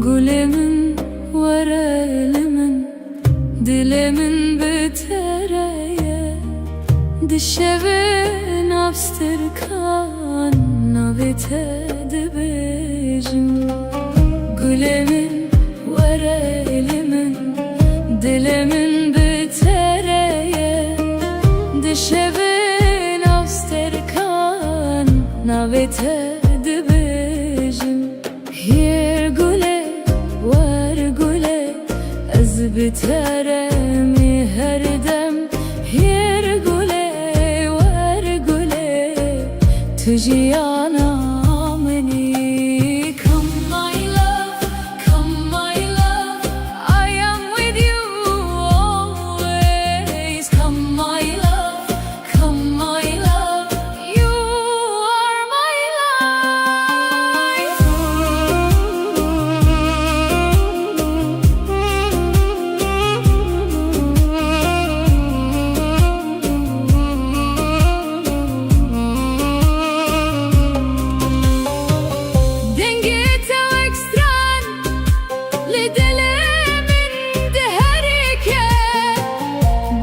Gülemin var elimin, dilimin bitereye, dişevin abstırkan navitedi bejim. Gülemin var elimin, dilimin bitereye, dişevin abstırkan navitedi bejim. Yer güle var güle ez biteremi her dem. Yer güle var güle tujiyana meni. Come my love, come my love, I am with you always. Come my love, come my love, you are my life. Dengete ve ekstran lidelemin deherike,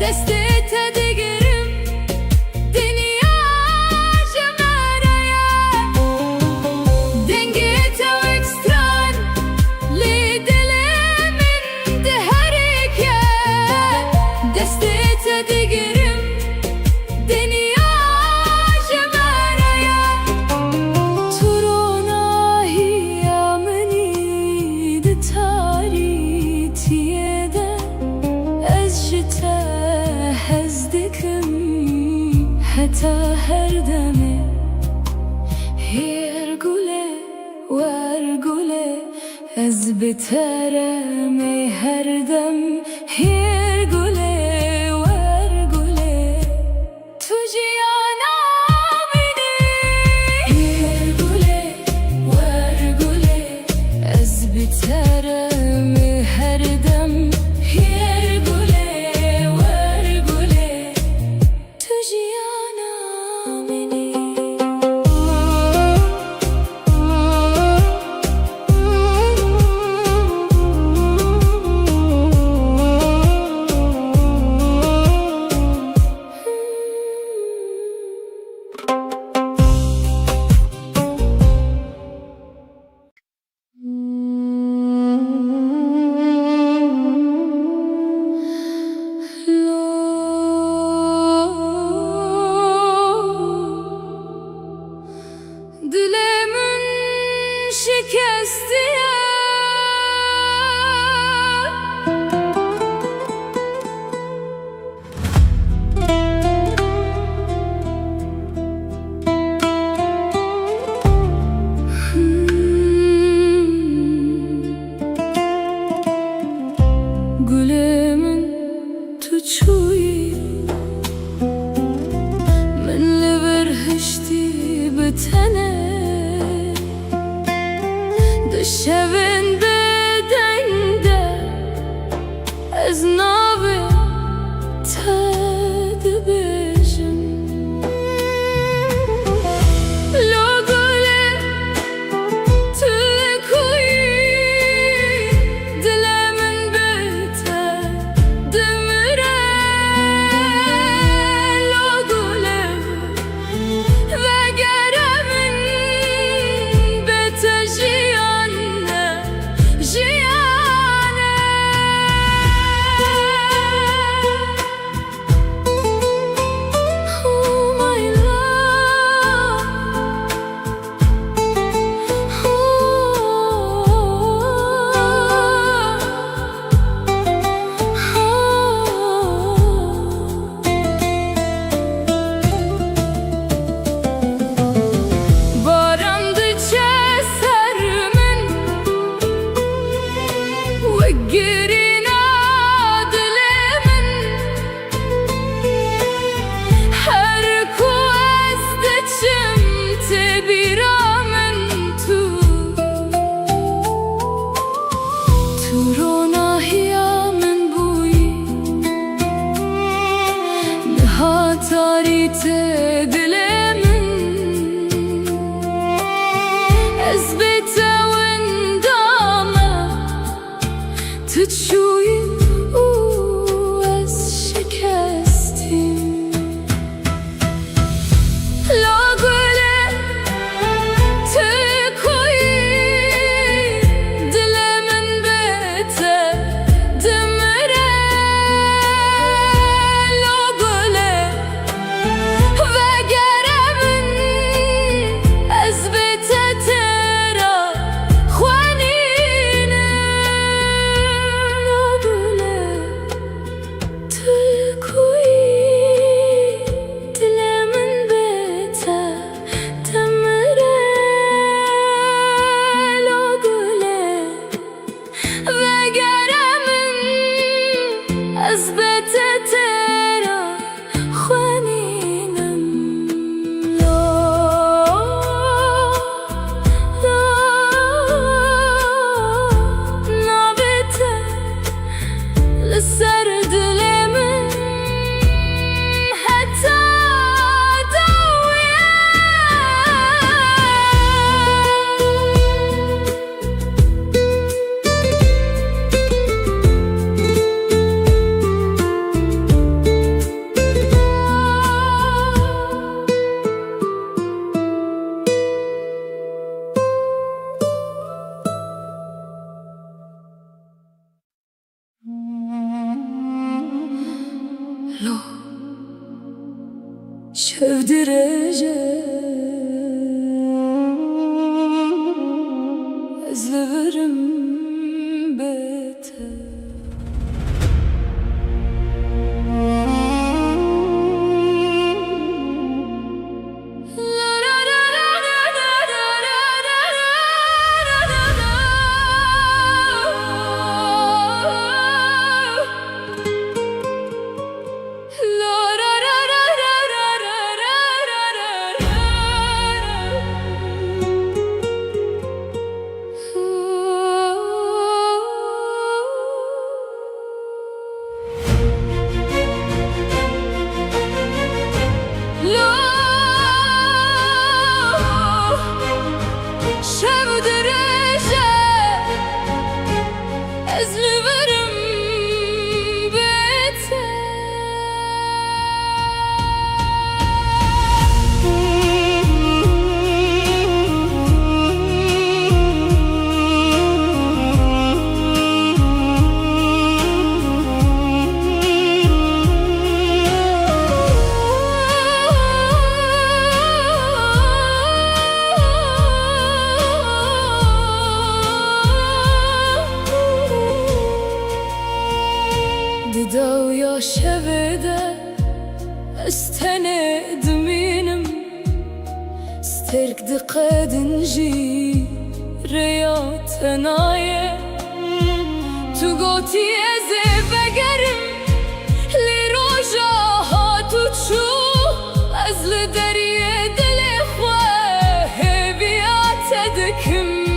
destete digerim dünya cemereye. Dengete ve ekstran lidelemin deherike, destete digerim dünya cemereye. Turona hiyameni de taritiyede, ez jite hezdikim heta her deme. Yer güle var güle ez biteremi her dem. Yer güle var güle tujiyana beni. Yer güle var güle ez biteremi her dem. Yer güle var güle tujiyana beni. Dilemin şikesti ya, gülemin tuçuyi minli berhişti bitene. Dışevin bedende ez nabe tedi bejim. Lo güle tüle kuyi dilemin bite demire. Lo güle ve geremin bete jiyanne şevdireceğim ezlerim beter. دو يا شبده استند منم استرك دقاد نجي رياض نايه تقوتي ازي بقرم لروجا هاتو تشو ازل دريه دلخواه بيات دكم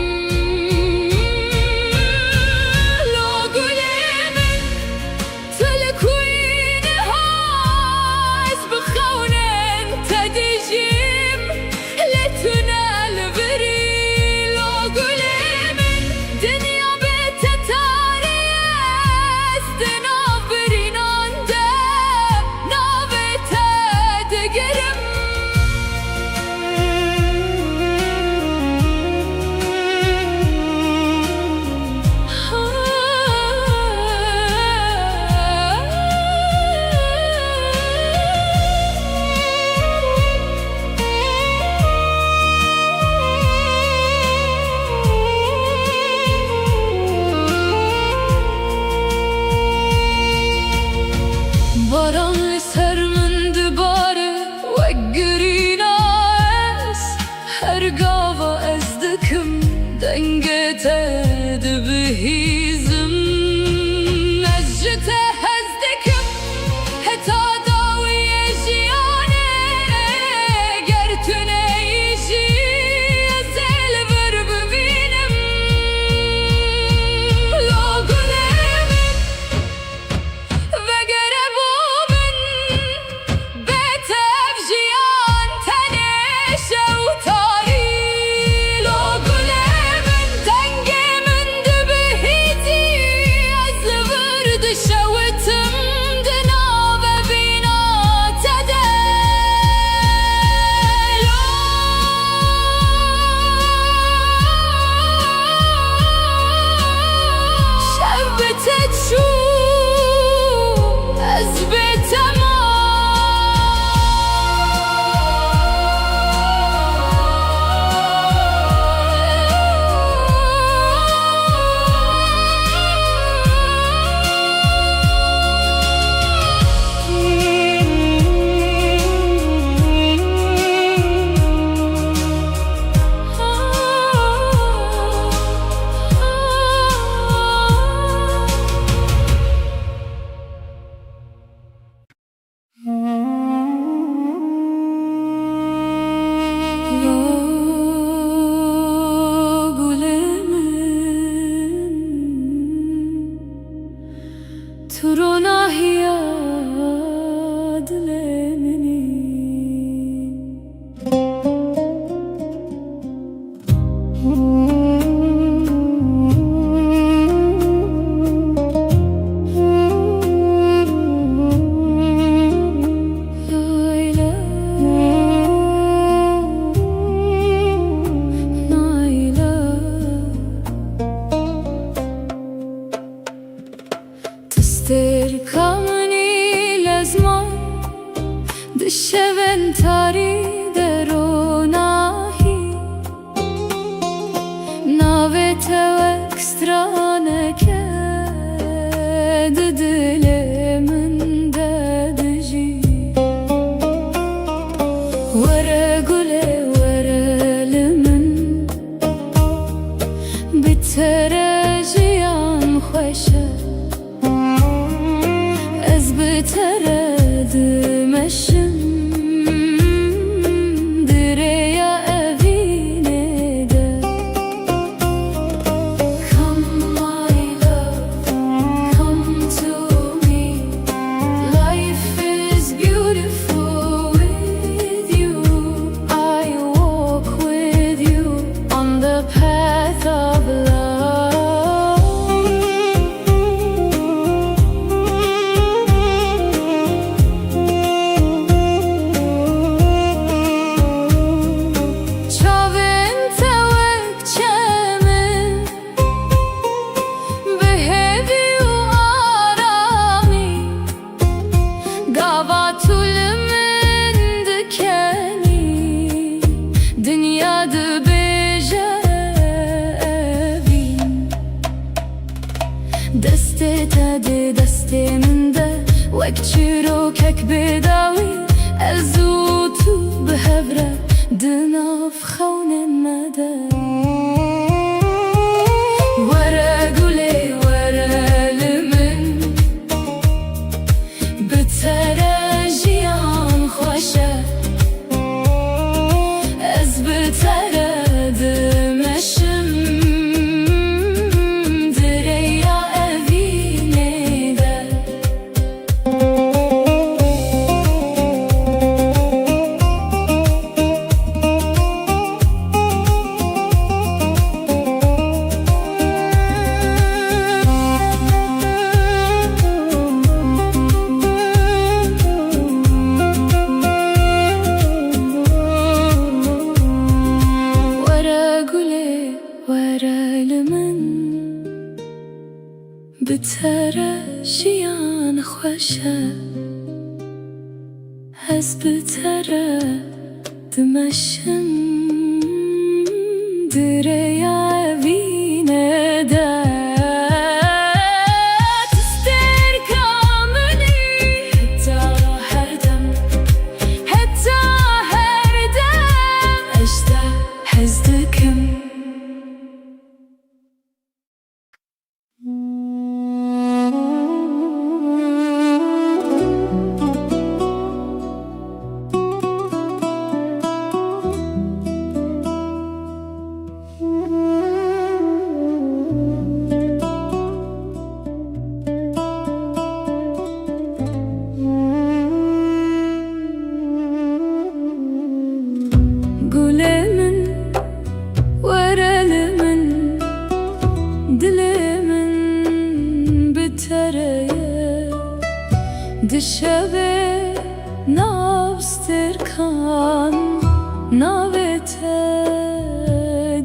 بهيزم مجته هزدكم هتا داوي جيانه قرتنا يجي زل برب بينم لا قلمن وقربو من بيتف جيان تنش وطاري لا قلمن دنقي شوتم دناب بينا تدلو شبتت شو أزبت تستركمني لازمان دشة tevek straneke dilimin dedici Vere gule verelimin bitereciyan xoşe Ez biteredim دسته تده دسته منده وک چیروکک بداوی ازو تو بهبره دناف خونه مده وره گله وره لمن بتره جیان خوشه از بتره دمشم بتره جیان خوشه از بتره دمشم دریا وینه ده تستر کاملی حتی هر دم اشته حزدکم دشبه ناوستر کان ناوته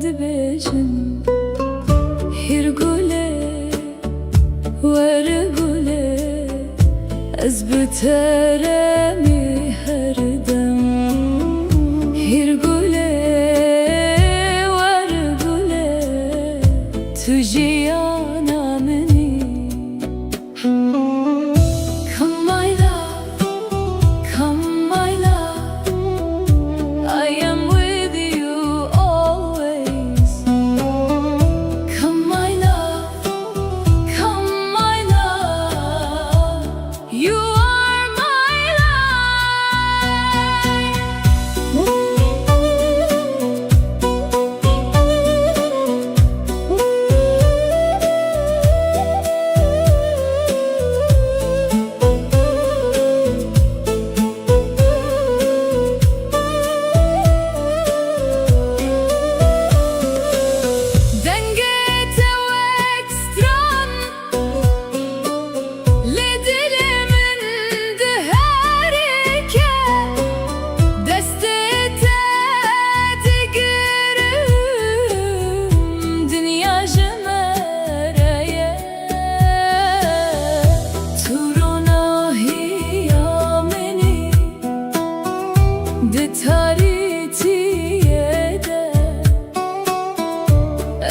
دبیجم هر گله ور گله از بتره می هر دم هر گله ور گله تو جیانا منی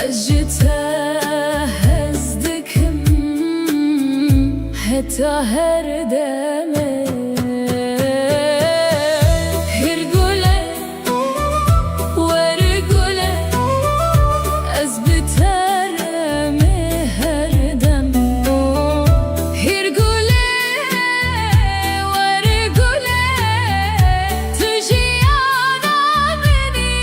أجتا هزدكم حتى هردمه هرقوله ورقوله أزبترمي هردم هرقوله ورقوله تجي أنا مني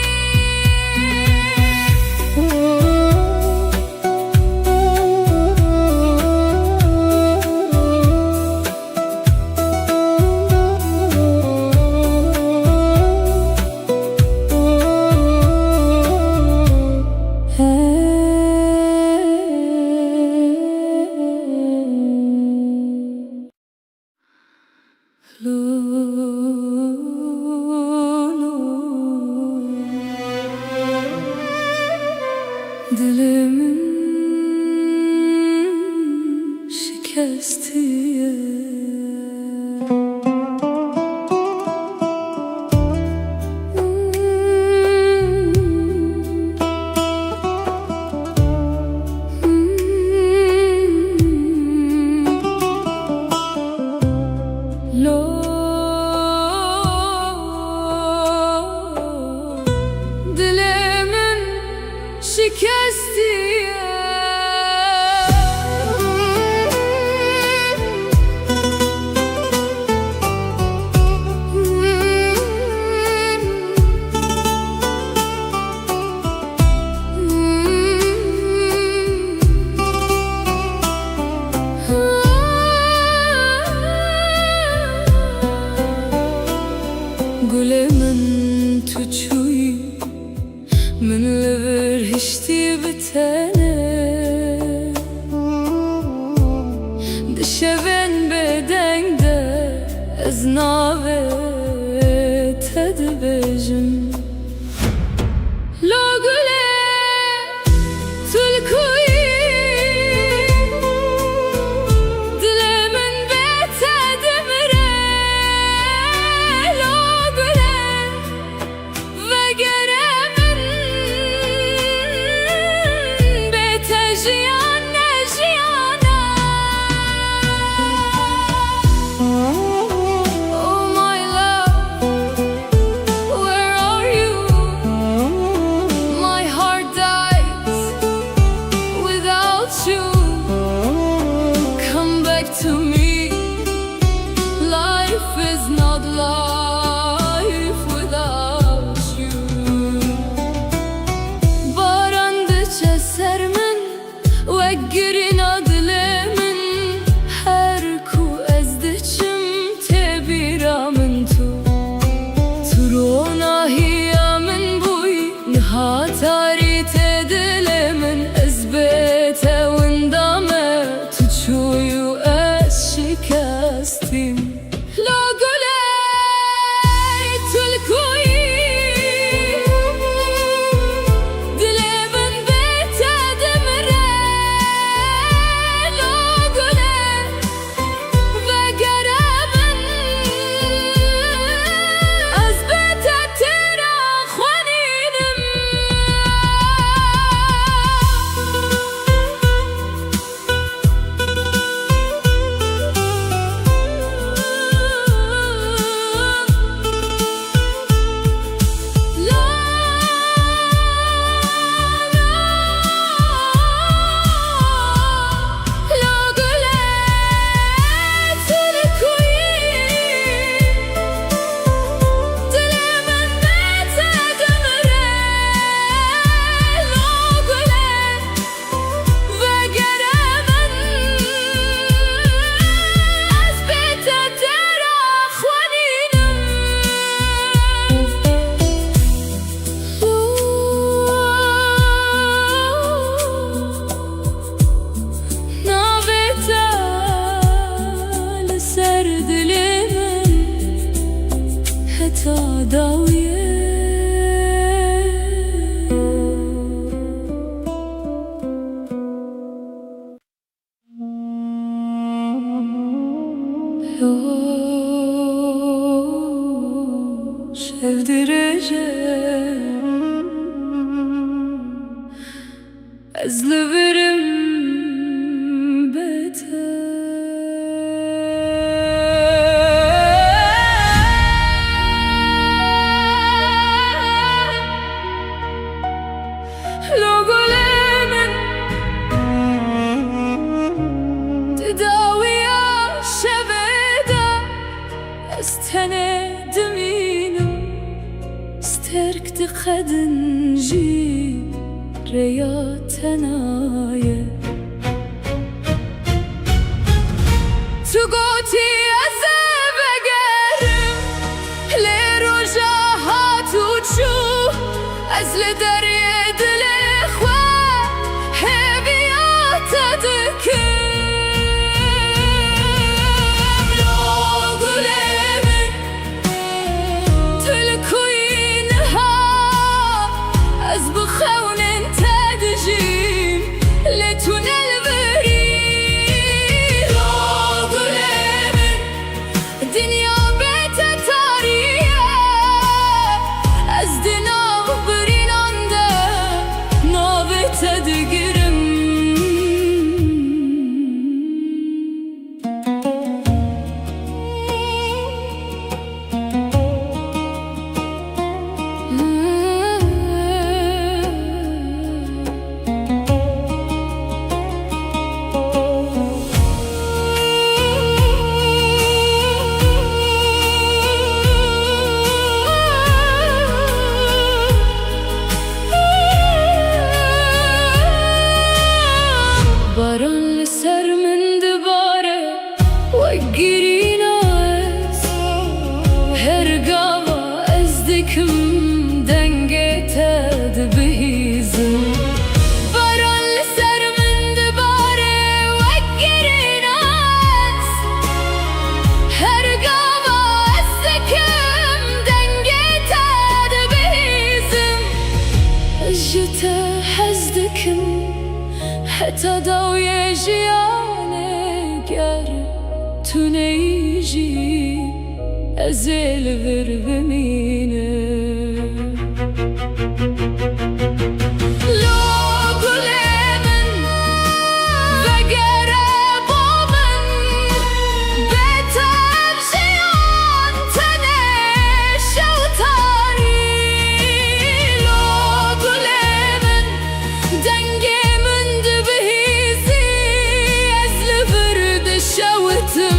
Dilimin şikestiye Dilimin şikestiye Gule min tu çuyi من لبر هشتی بتنه دشوین بدنگ ده از ناوه تدبجم لو گله تلکوی دل من بتدمره لو گله وگره To me, life is not life without you. Barandıça sermin ve girin adlemin her ku ezdiçim tebiramın tu turona hiyamin buy nihatari tedilemin ezbete windame tuçuyu شکستیم لا گله تلکوی دل من بتدمره لا گله وگره من از بتتر خوانینم داویه sevdireceğim أزلبرم بيته لو قلمن تداوي شبيدة استند مينم استرك تخدن جي رياتنايا تقوتي أزب أقرم لرجاها تشوف أزل دريد الإخوة هبيات دكم لو قلمن تلكوينها أزبخون تدجيم لتون البريد لو قلمن دنيا بيت تاريخ أزدنا غبرين عنده نابت تدقرم باران لسر من دباره وقري ناس هرقاوة ازدكم دنقيتا دبهيزم باران لسر من دباره وقري ناس هرقاوة ازدكم دنقيتا دبهيزم اجتا حزدكم حتى ضوي جيانك يارب تنيجي أزيل غرب مينه لو قلمن بقرب ومن بيتر جيان تنش وطاري لو قلمن دنقي من دبهيزي أزل برد شوتم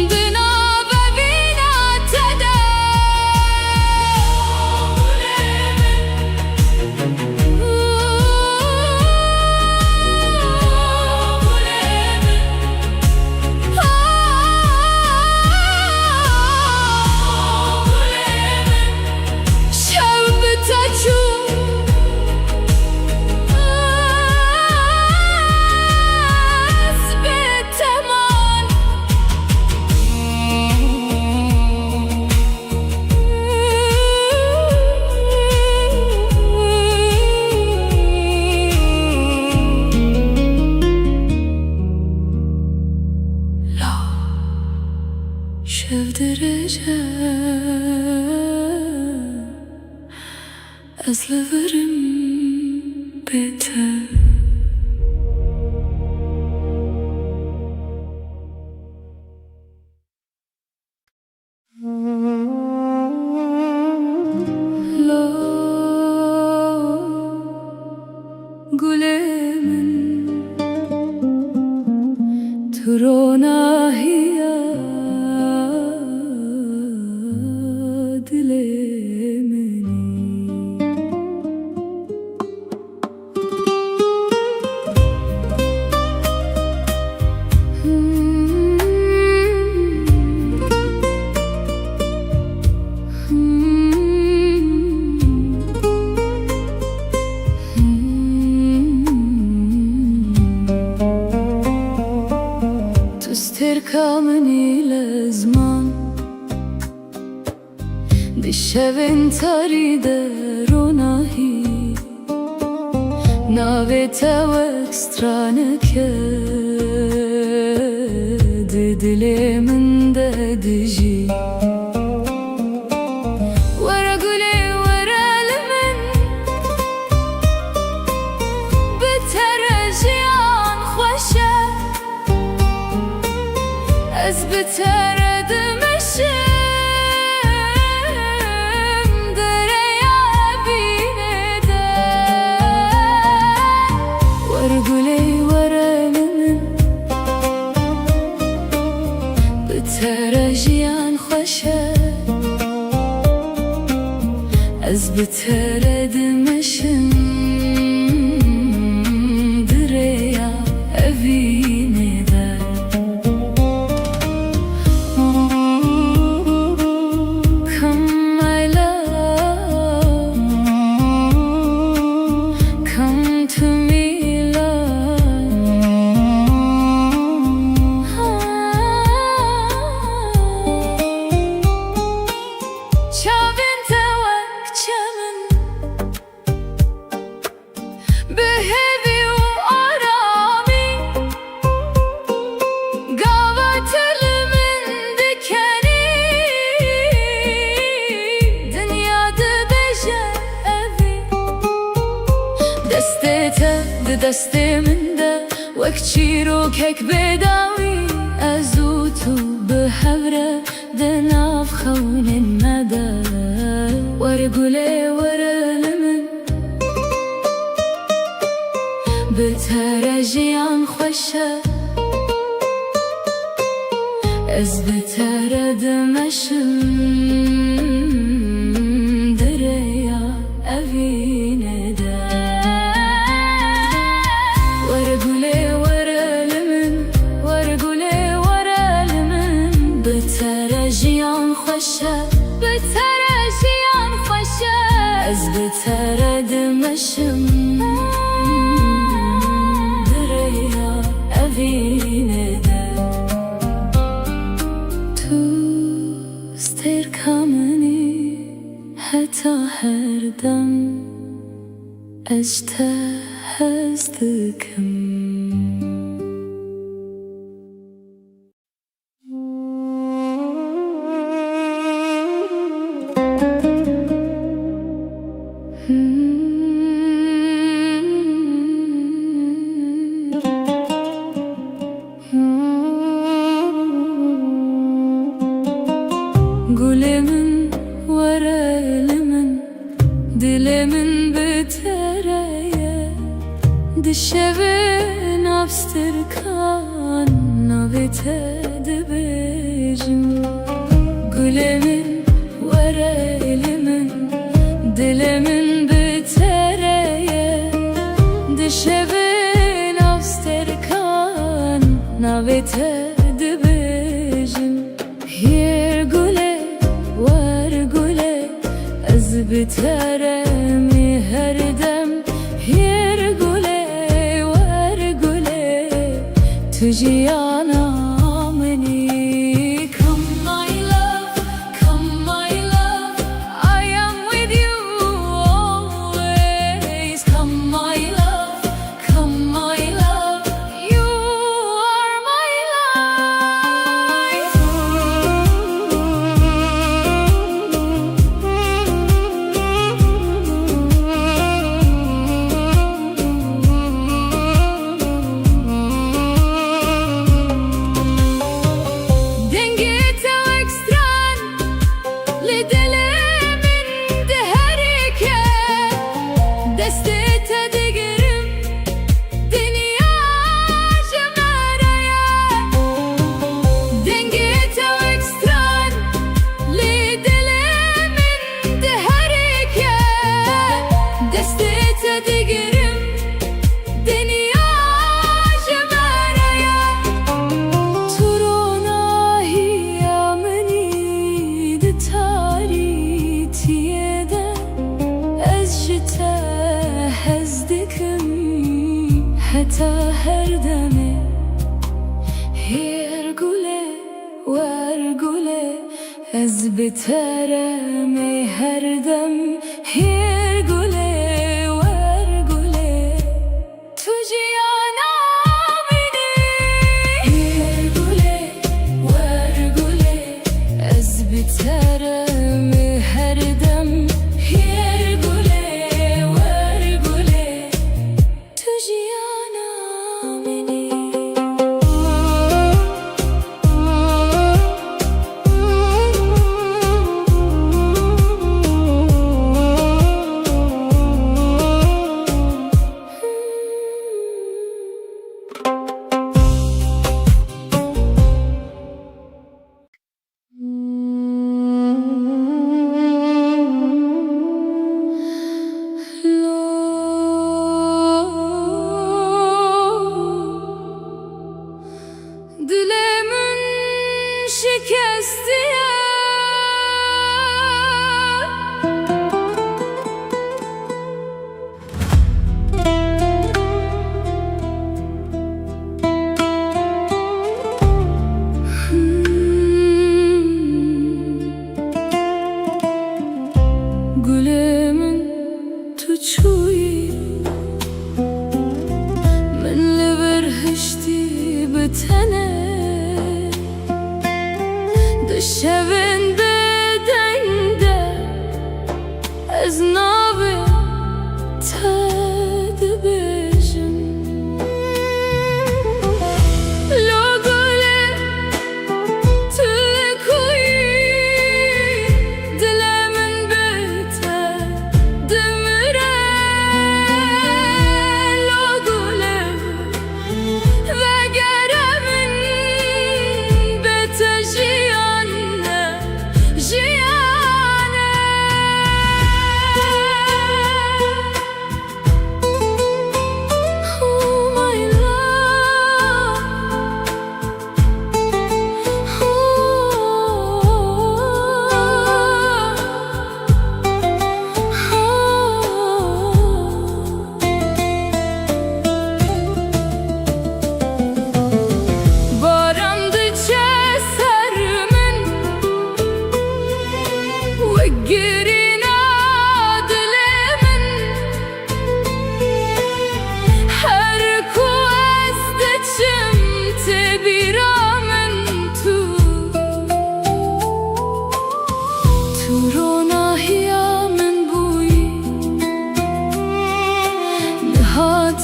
دنابة بينا تدا شاف درجة أزلفرم بيته لو قلمن ترونا هي تستركمني لزمان بالشبن تريد روناهي ناويتا واكسترانك ددلي من ددجي ورا قولي ورا لمن بتا Ez biteredim eşim dereye binede. Var güley var elimin bitere jiyan xoşe. Ez biteredim eşim dereye binede. دستمنده وک چیروکک بداوی ازو تو بحوره دناف خون مده. ور گله ور لمن بترجیان خوشه. از بتردمشم دریا اوینه ده. بترجیان خوشه بترجیان خوشه. از بتردمشم دریا اوینه ده. تو استرکامنی حتی هر دم اشته هستکم. Gülemin var elimin dilemin bitereye. Dişevin abstırkan navete dibejim. Gülemin var elimin dilemin bitereye. Dişevin abstırkan navete dibejim. Yer güle var güle ez biteremi her dem. Yer güle var güle tujiyana meni. Come my love, come my love, I am with you always. Come my love, come my love, you are my life. حتى هردمي هيرقولي وارقولي از بترمي هردم هيرقولي وارقولي تجيانا مني هيرقولي وارقولي از بترمي هردم هيرقولي وارقولي تجيانا مني.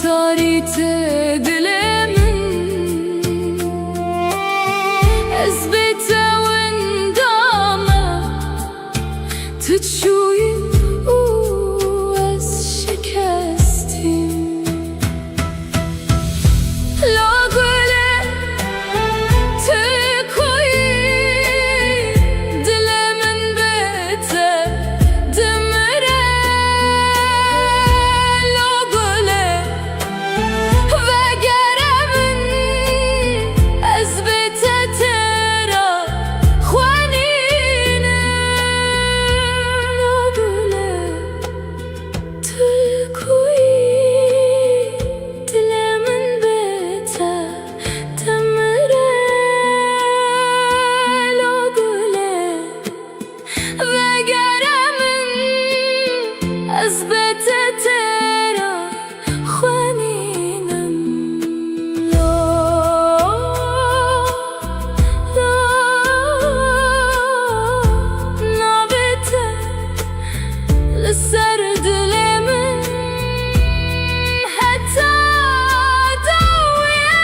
تاری تدلمن اثبت وندامه تتشوي واز شكستیم لا گله تکوی دلمن بته دمره لا گله وگرمن از بته ترا خوانینه لا گله تکوی دلمن بته دمره لا گله وگرمن از بته ترا خوانینم لا نابته لسر دلمن حتی دویه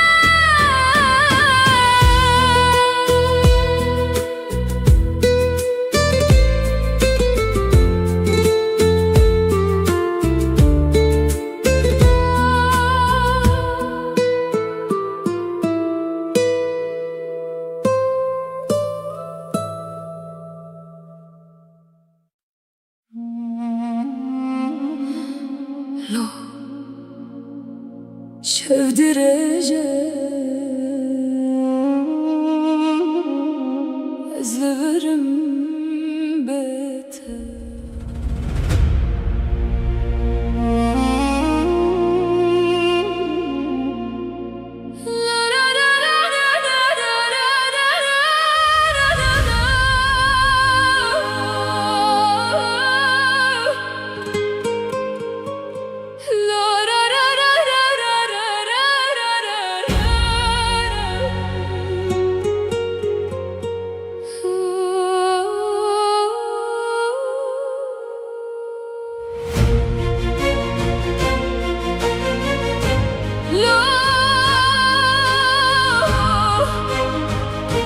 لو شف درجة أزلفرم بيته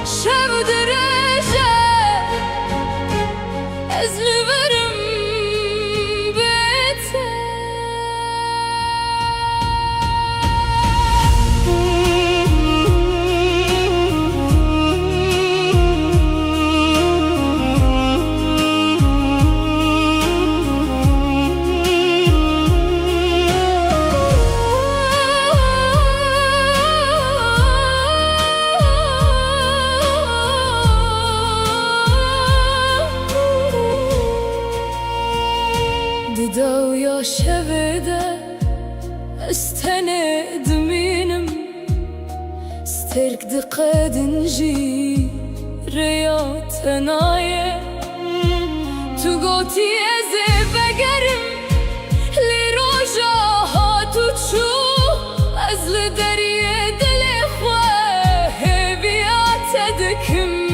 شب درجة أزلفرم بيته ددا ويا شبده استند مينم سترك دقة دنجي رياض تناية تقوتي ازي بقرم لروجا هاتو تشو ازل دريه دلخواه بيات دكم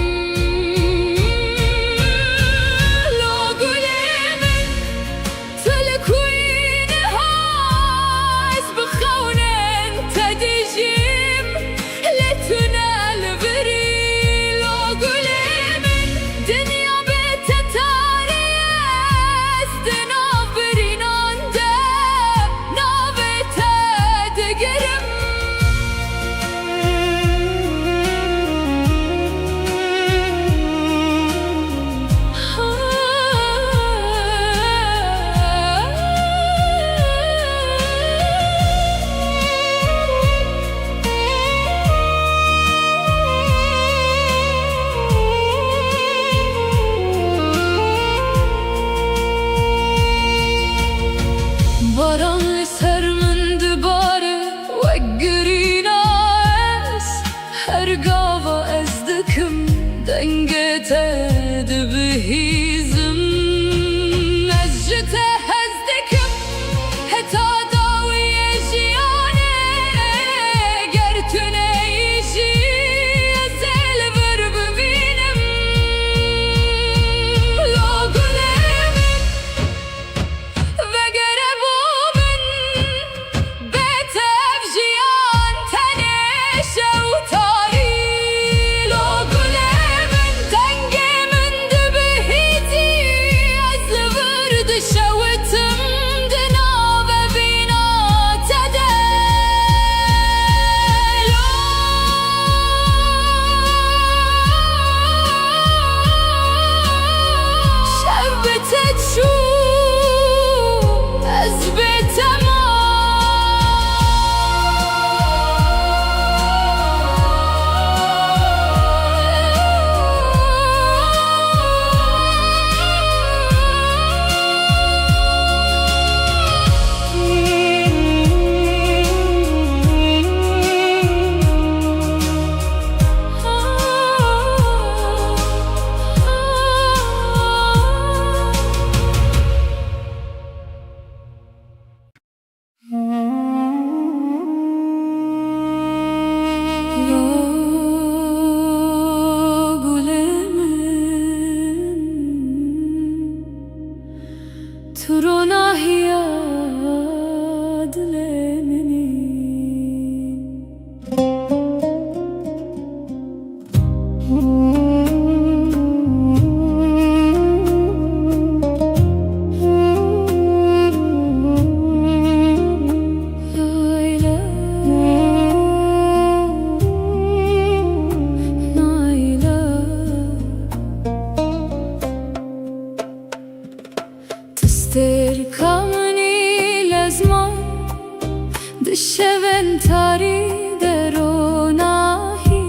Dışeventari deronahi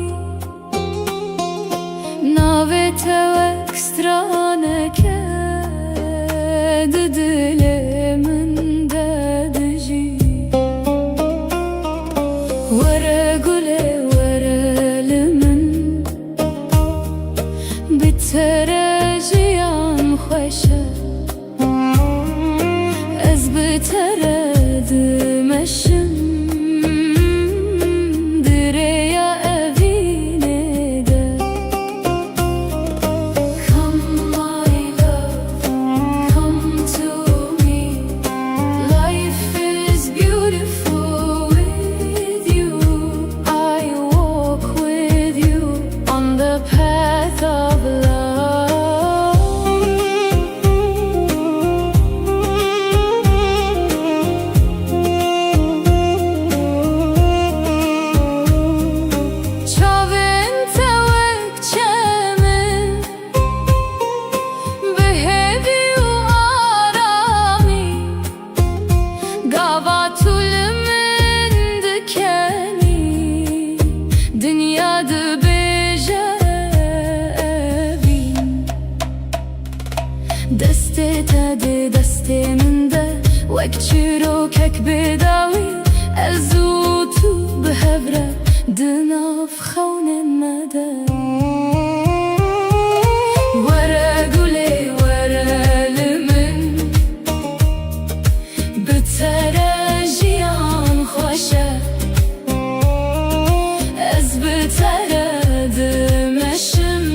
Navete ekstraneke Dilimin dedici Vere gule verelimin Biterejiyan khoşe Ez biteredim eşim Direya evine de Come my love, come to me Life is beautiful with you I walk with you on the path of love Dünyada bejevin Deste tadı desteminde Vekçiro kek bedavi Ezutu behevre Dınaf khawnen mede Vere gule verelimin Bitere jiyan khoşe Ez biteredim eşim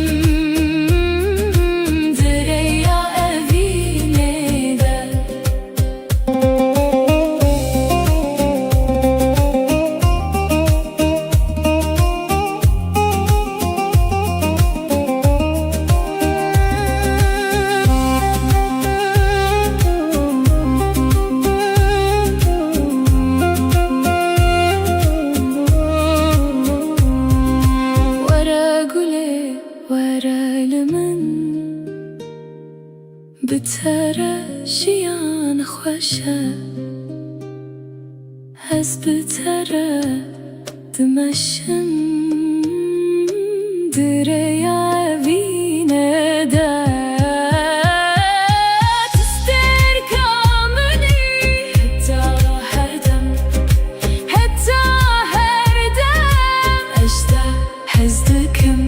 Direya evine de Bitere jiyan khoşe Ez biteredim eşim Direya evine de Tister kamuni Hetta her dem Hetta her dem Ejda hezdikim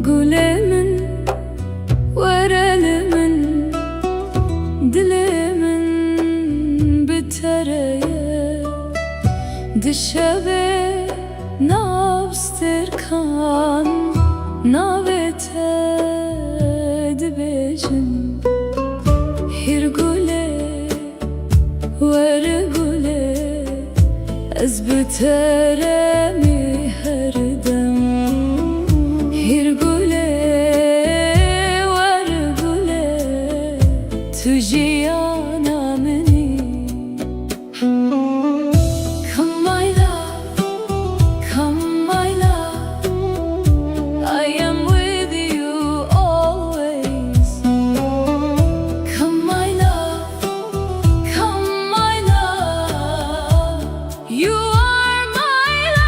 Gülemin, verelimin, dilimin bitereye Dişeve navstirkan, navete dibecin Hir gule, ver gule, ez biteremi her dem Hir gule, ver gule, tu jiyana meni Come my love, come my love I am with you always Come my love, come my love You are my love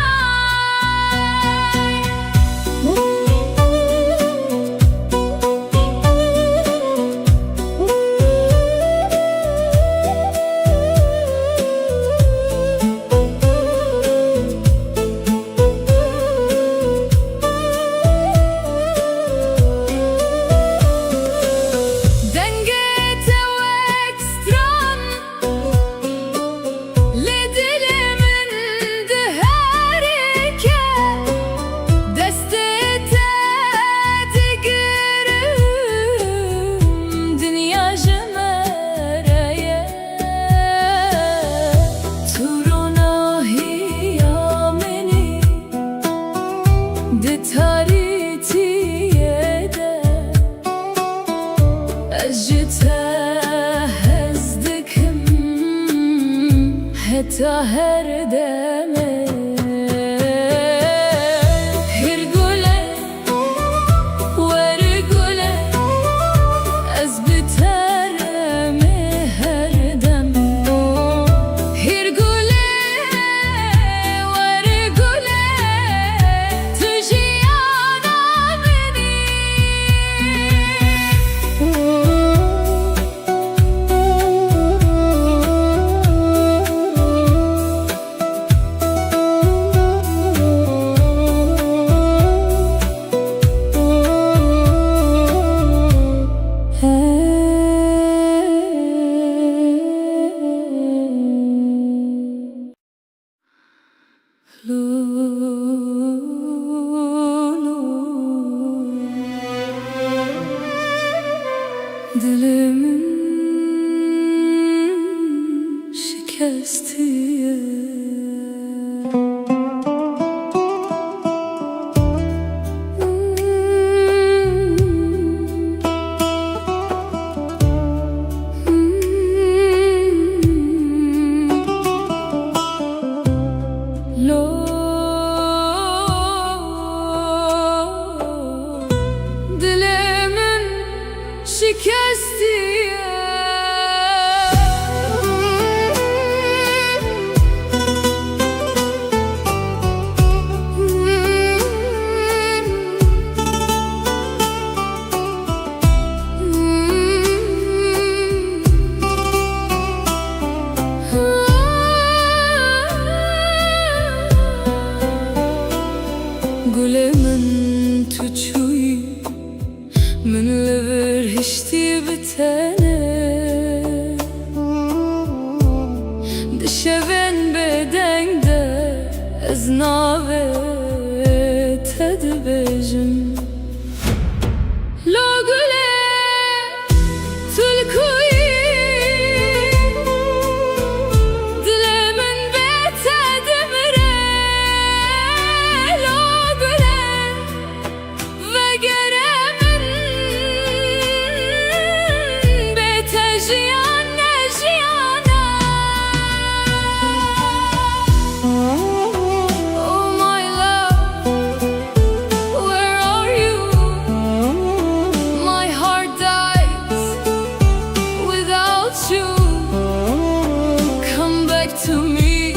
di taritiye أجتها هزدكم حتى هردمه هرقله ورقله أزبترمي هردم هرقله ورقله تجي أنا مني Dilimin şikestiye Dilimin şikestiye Gulemin tuçuy من لبر هشتي بتانه دشبن بدنگ ده از ناوه تدبجم لو گله تلکوی دل من بتدمره لو گله وگره To me,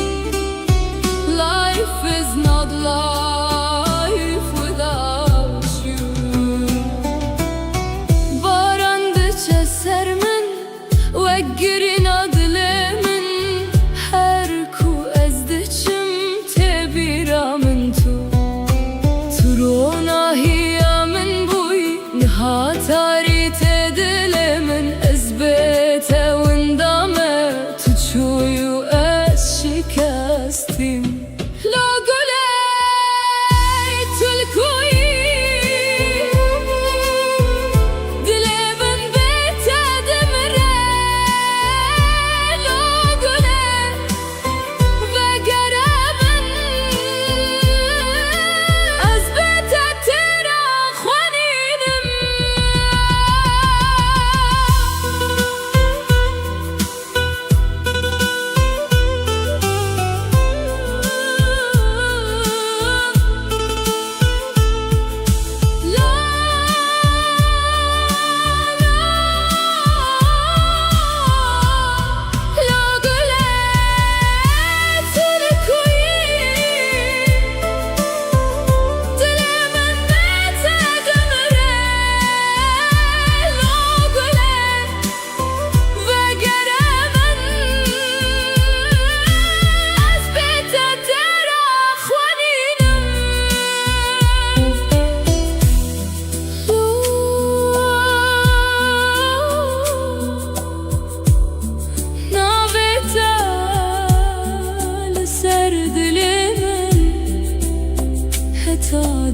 life is not life without you. Barandıça sermin ve girin adlemin her ku ezdiçim tebiramın tu turona hiyamin buy nihatari tedilemin ezbete windame tuçuyu شکستیم لا گله تلکویی دل من بتدمره لا گله وگره من از بتتر خوانیدم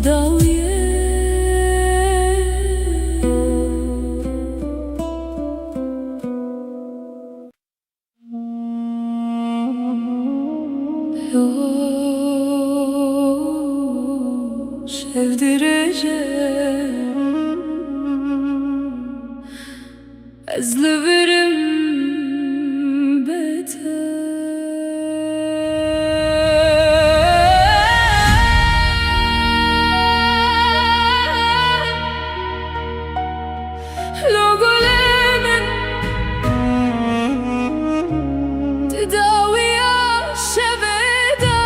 داویه şevdireceğim ezleverim beter. Logolemin tedaviya şeveda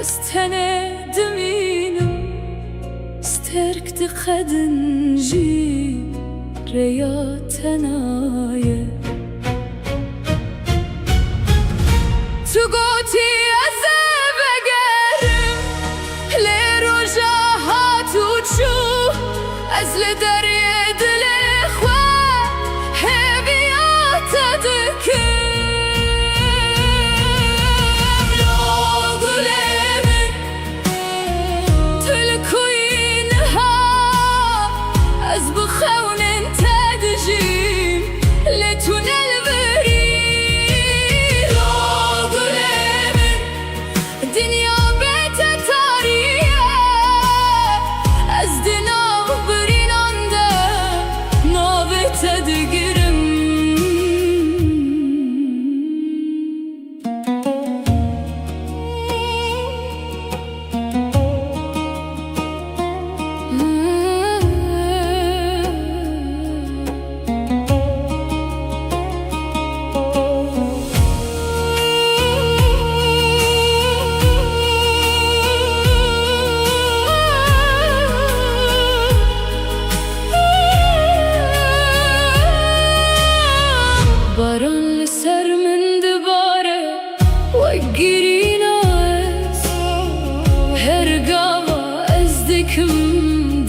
استند مینم سترک دقدن جی ریا تنایه تو گوتی از بگرم لیرو جاهاتو چو از لدریه دل خواه هبیات دکم Baran ser min dibare وگیرین از هر گاوا از دکم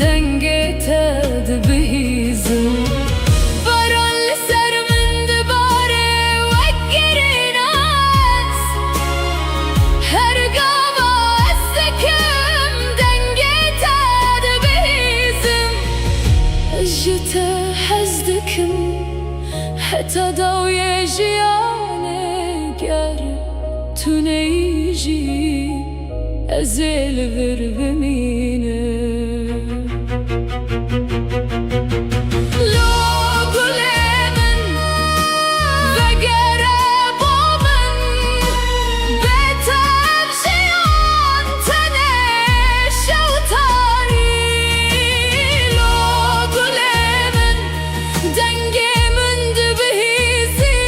دنگه تد بهیزم باران سر من دباره وگیرین از هر گاوا از دکم دنگه تد بهیزم جتا حز دکم حتی دوی جیانه گر تو نیجی ازل ور بمینه لو گله من وگره با من بهتر جیان تنه شوتاری لو گله من دنگه من دبهیزی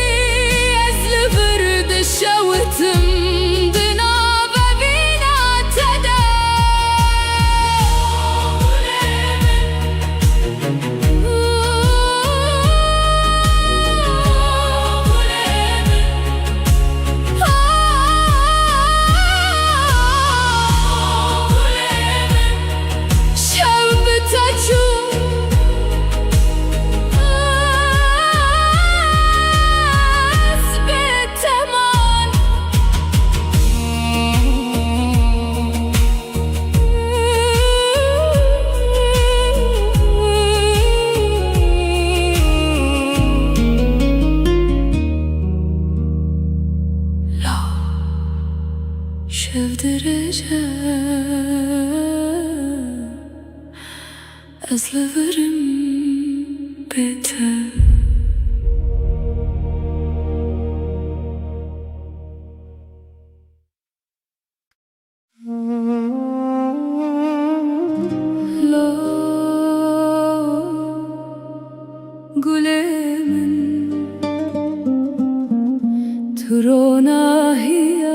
از لبرد شوتم şevdireceğim ezleverim beter. La gulemin turona hiya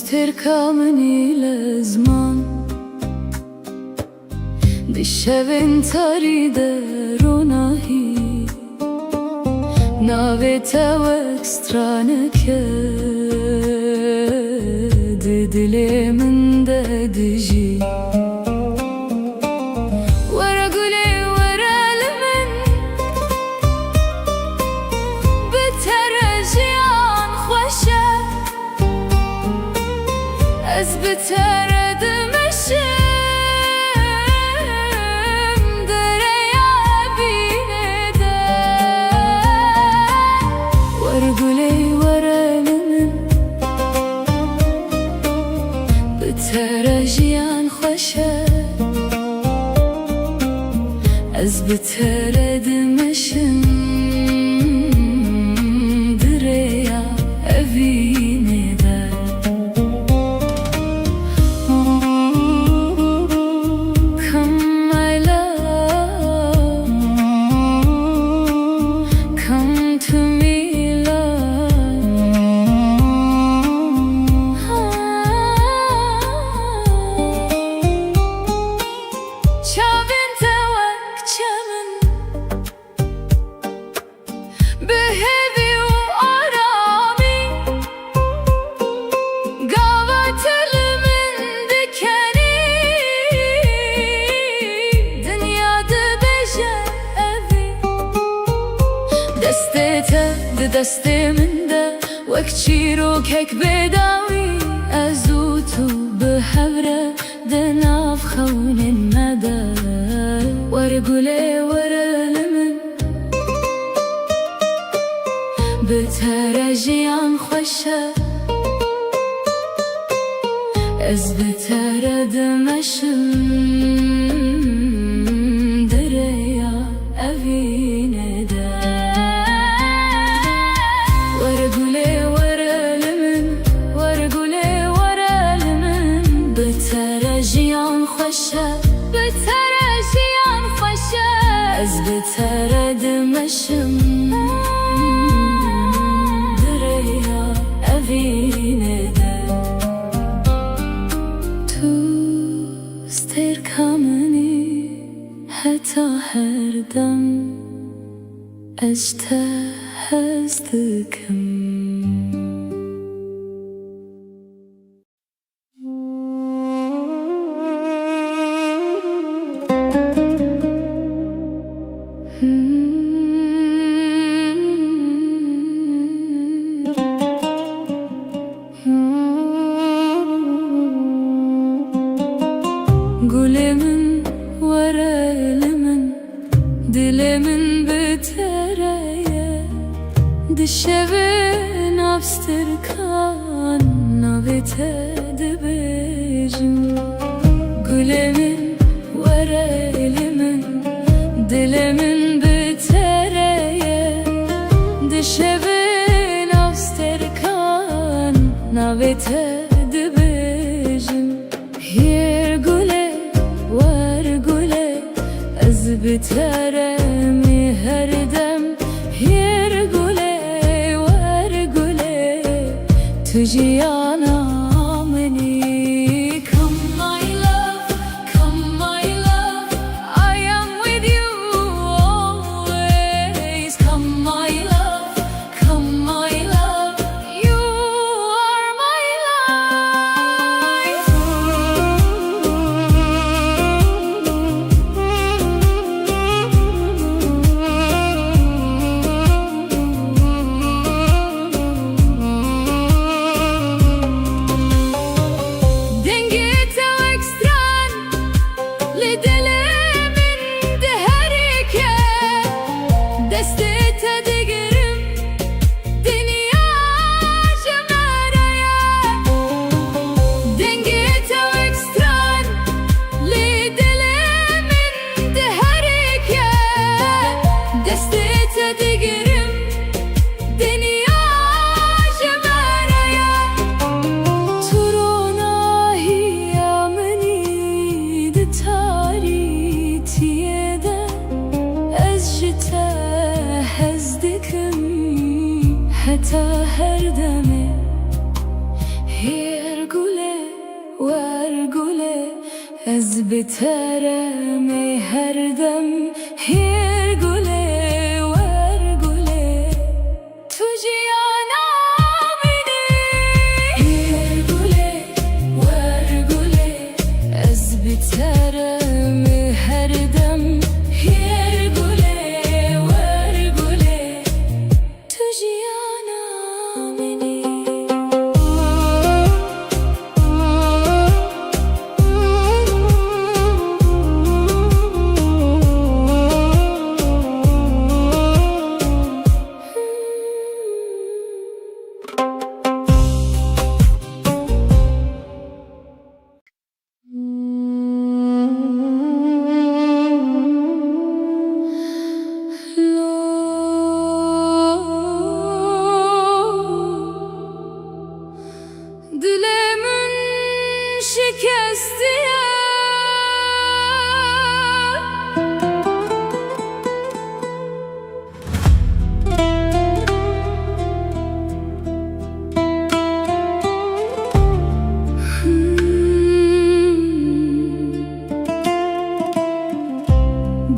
تستركامني لازمان بشوين تاريد روناهي ناويتا واكسترانك ددلي من ددجي بتردم dereye binede Varguley varanın بترجيان خوشه از بتردمشم دریا evine Come my love, come to me love Çavin tevak çamın Behevi u arami Gavat elimin dikeni Dünyada beje evi Destete de desteminde Vekçiro kek bedavi Azutu behevre دناف خون المدى ورقلي ورلمن بترجيان خوشه از بترد مشم دریا evine de ورقلي ورلمن ورقلي ورلمن بترجيان خوشه بترجيان خوشه از بترد مشم دریا evine de تو استركمني حتى her dem اجتهزتكم Gülümün vara elimin Dilimin bitereye Dişevin abstırkan Navite dibecim Gülümün vara elimin Dilimin bitereye Dişevin abstırkan Navite dibecim Hier güle var güle az biteremi her dem Hier güle var güle tujiyana meni Come my love, come my love I am with you always Come my love, come my love You are my life حتى هردمي هيرقولي وارقولي أزبترمي هردم هيرقولي وارقولي تجي أنا مني هيرقولي وارقولي أزبترمي هردم هيرقولي وارقولي تجي أنا مني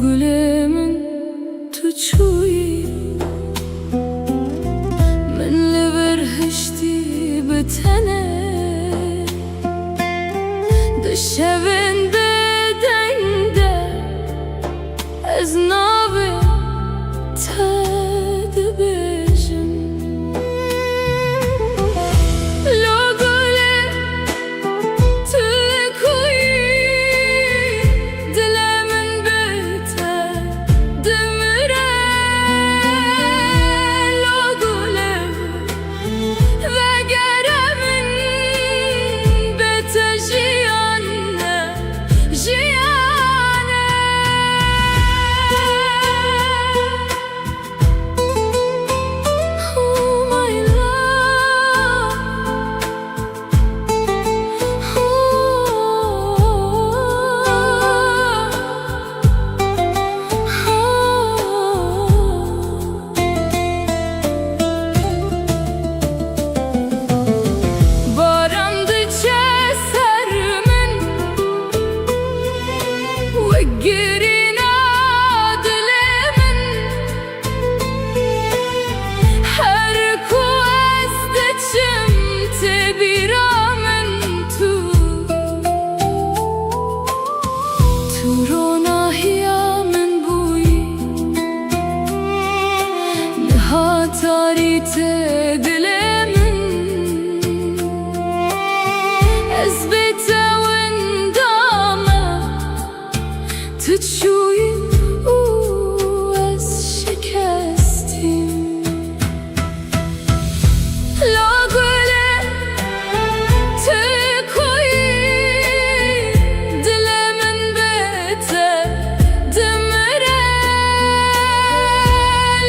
قلي تشوي من لبرهشتي بتنه دشبن بدنده از نابه تدبجم لو قلي تلكوي دل من بته دمره لو قلي وگره من بته جیانه جیانه Oh my love Barandıça sermin Veggirina dilimin Her kuazdeçim tebiramin Turona hiyamin buyi Nihatarite dilimin Ezbete wendame تشوي شكستي لو قلي تكوي دل من بيته دمره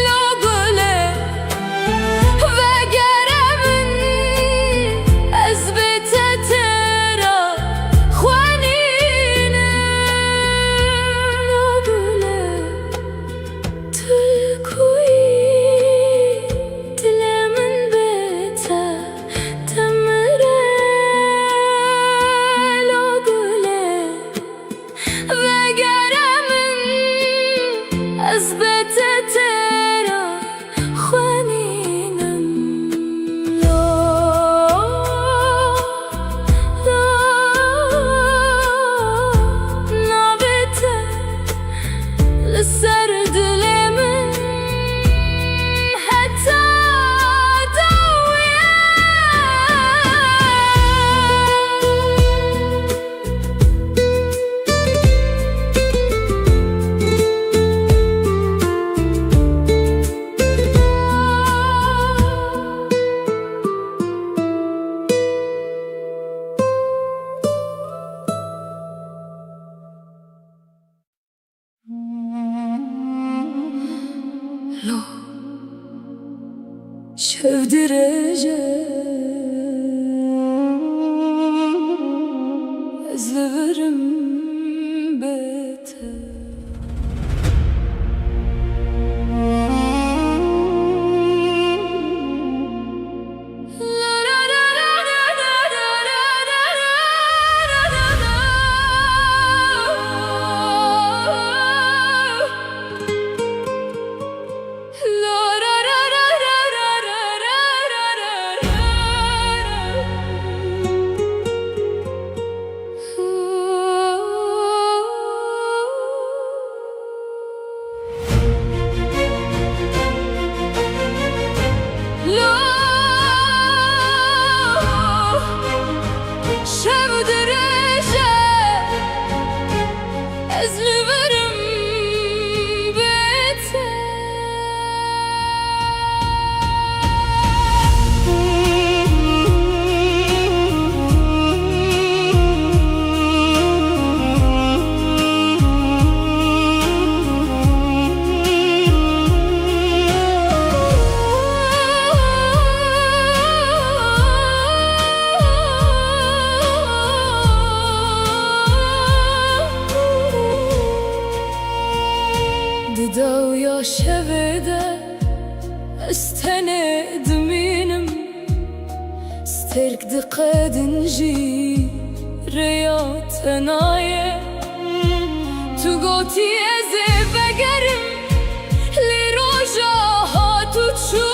لو قلي وگره من ازبته ترا خوانينه لو قلي تكوي دل من بيته دمره لو قلي وگره من ازبته ترا خوانينم نابته لسر دلمن حتى لو شف درجة أزلفرم بيته شبده استند مينم سترك دقاد نجي رياض نايه تو گوتی از بگرم لی روژا ها تو چو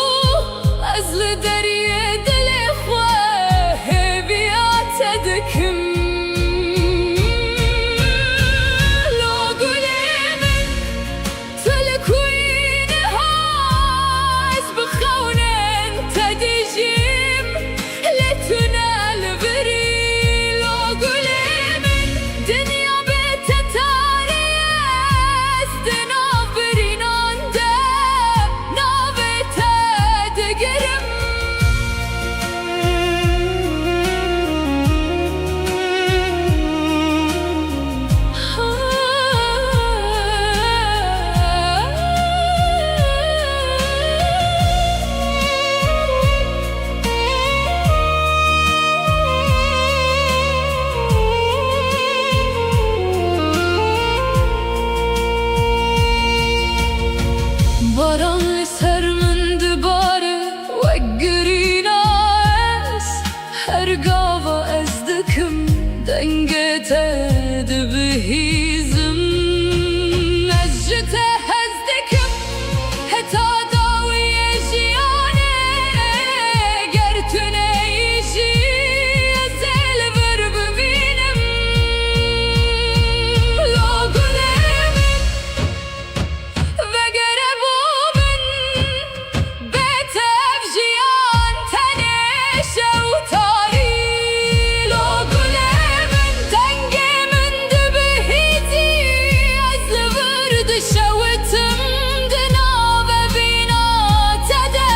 از لدریه دل خواه بیات دکم لو گلی من تلکوین هاز بخونن تدیجیم لتنا البری لو گلی من دنیا بتتاری است نابرینان ده نابت دگرم باران سر من دباره و گرینا است هر گاوا از دکم دنگت دبهیزم از جته از دکم حتا داوی جیانه گر تو نیجی از البر ببینم لو گلم وگر بومن بتف جیان تنش و تاری لو گلم دنگ من دبهیتی از ورد شوتم دنا ببینا تده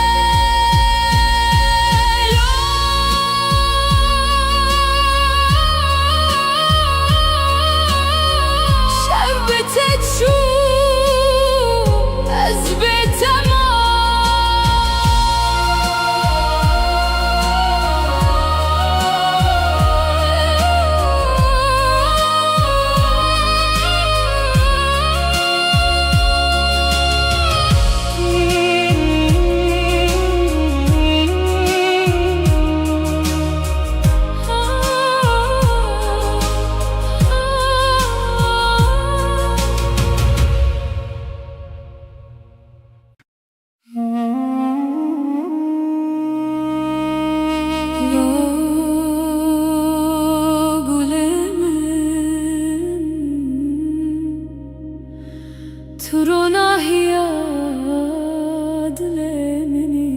شب تچو از بتما تو رو ناهیاد لمنی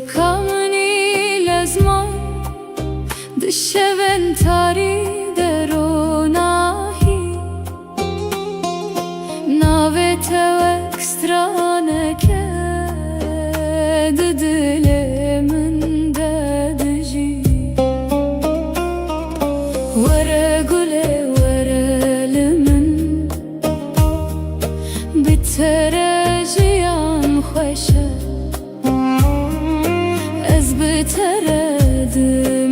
تستركمني لازمان دشبن تاري درو ناهي ناوت وكسترانك ددل من ددجي ورا قولي ورا لمن بتراجيان خوشه بترد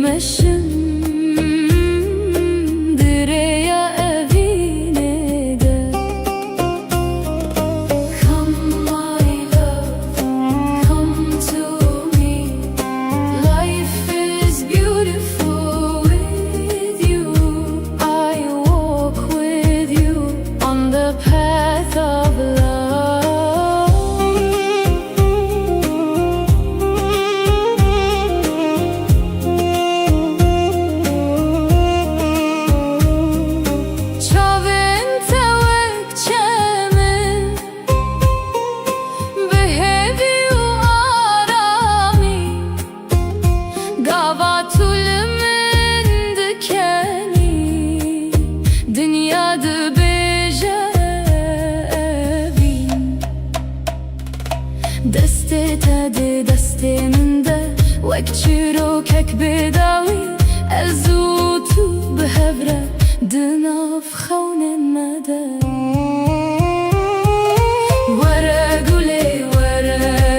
مشم دريا أبيني ده Come my love, come to me. Life is beautiful with you. I walk with you on the path of love. دسته تده دسته منده وک چیروکک بداوی ازو تو بهوره دناف خونه مده وره گله وره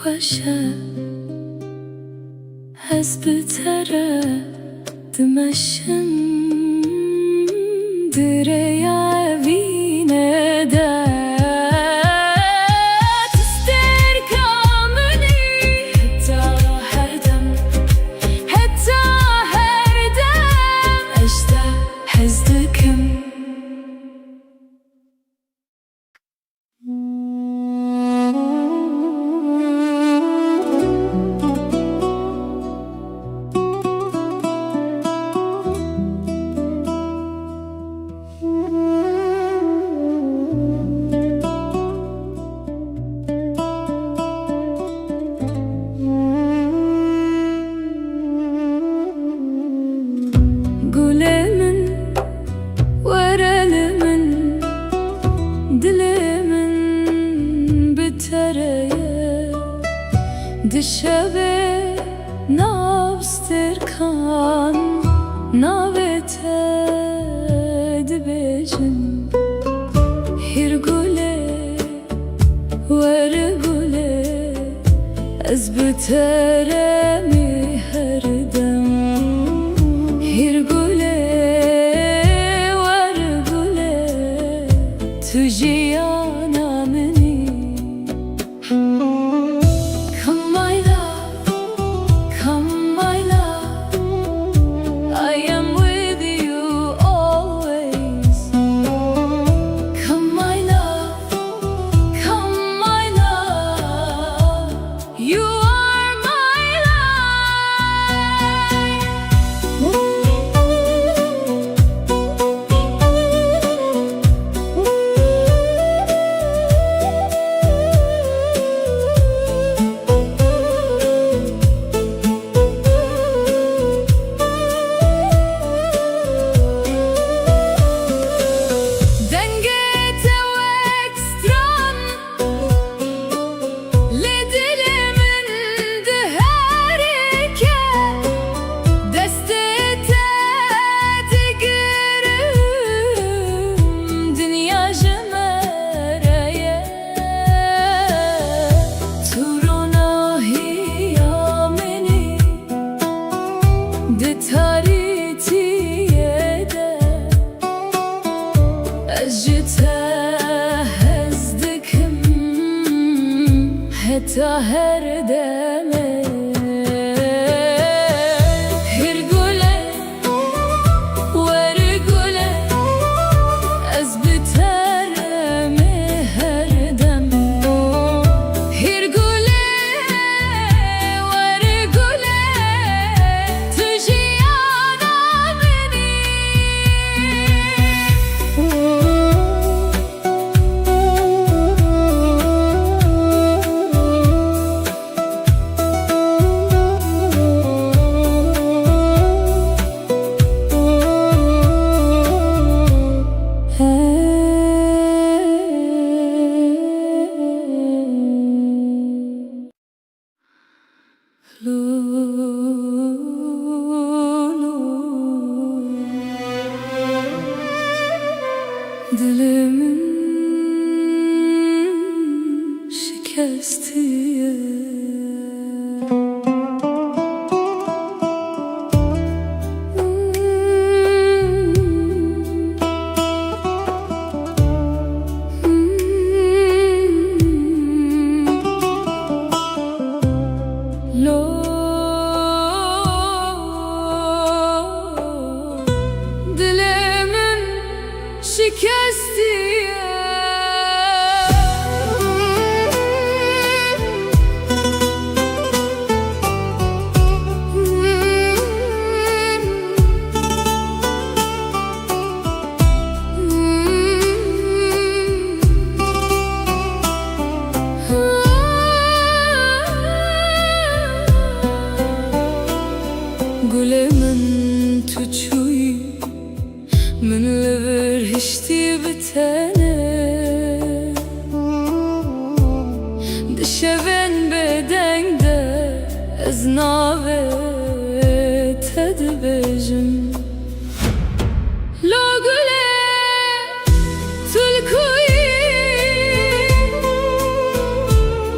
خوشه از بتره دمشم دریا وینه ده تستر کامنی حتی هر دم اشته حزدکم دشبه نابستر کان ناوته دبیجن هر گله ور گله از بتره می هر دم هر گله ور گله تو جیانا منی حتى هر دمه هر گله ور گله از بترم هر دم هر گله ور گله تو جیانا منی Dilimin şikestiye Dilimin şikestiye Gülemin tuçuy من لبر هشتي بتانه دشبن بدن ده از ناوه تدبجم لو گله تلکوی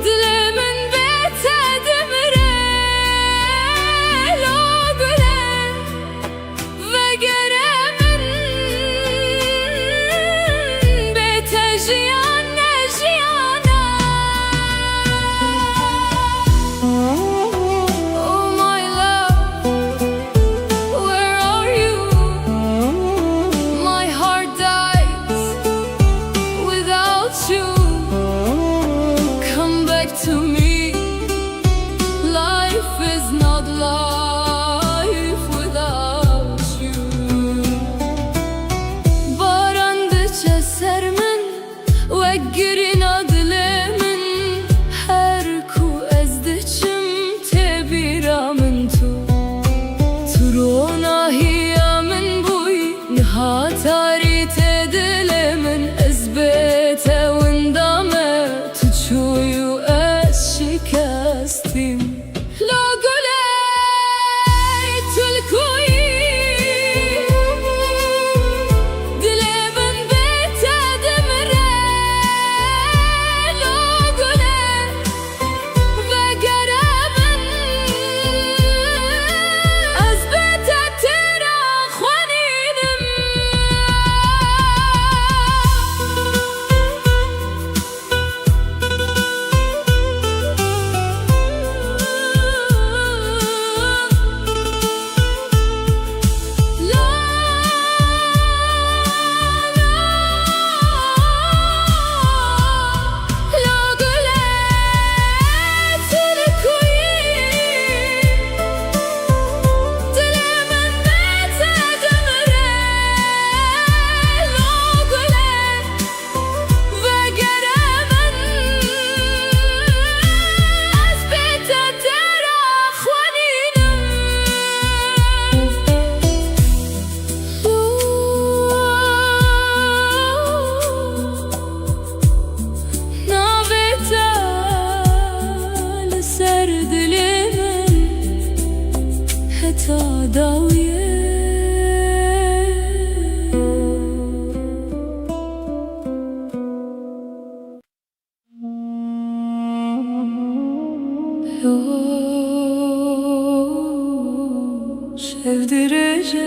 دل من بتانه to me. Life is not life without you. Baran diçeser min weggirin adlemin her ku ez diçim tebira min tu turona hiya min buy nihatari tedlemin ezbete windame tuçuyu ez şikastim. La guley tulkuyi dilemin bete demire. La guley ve geremin ez bete tera khwaninim.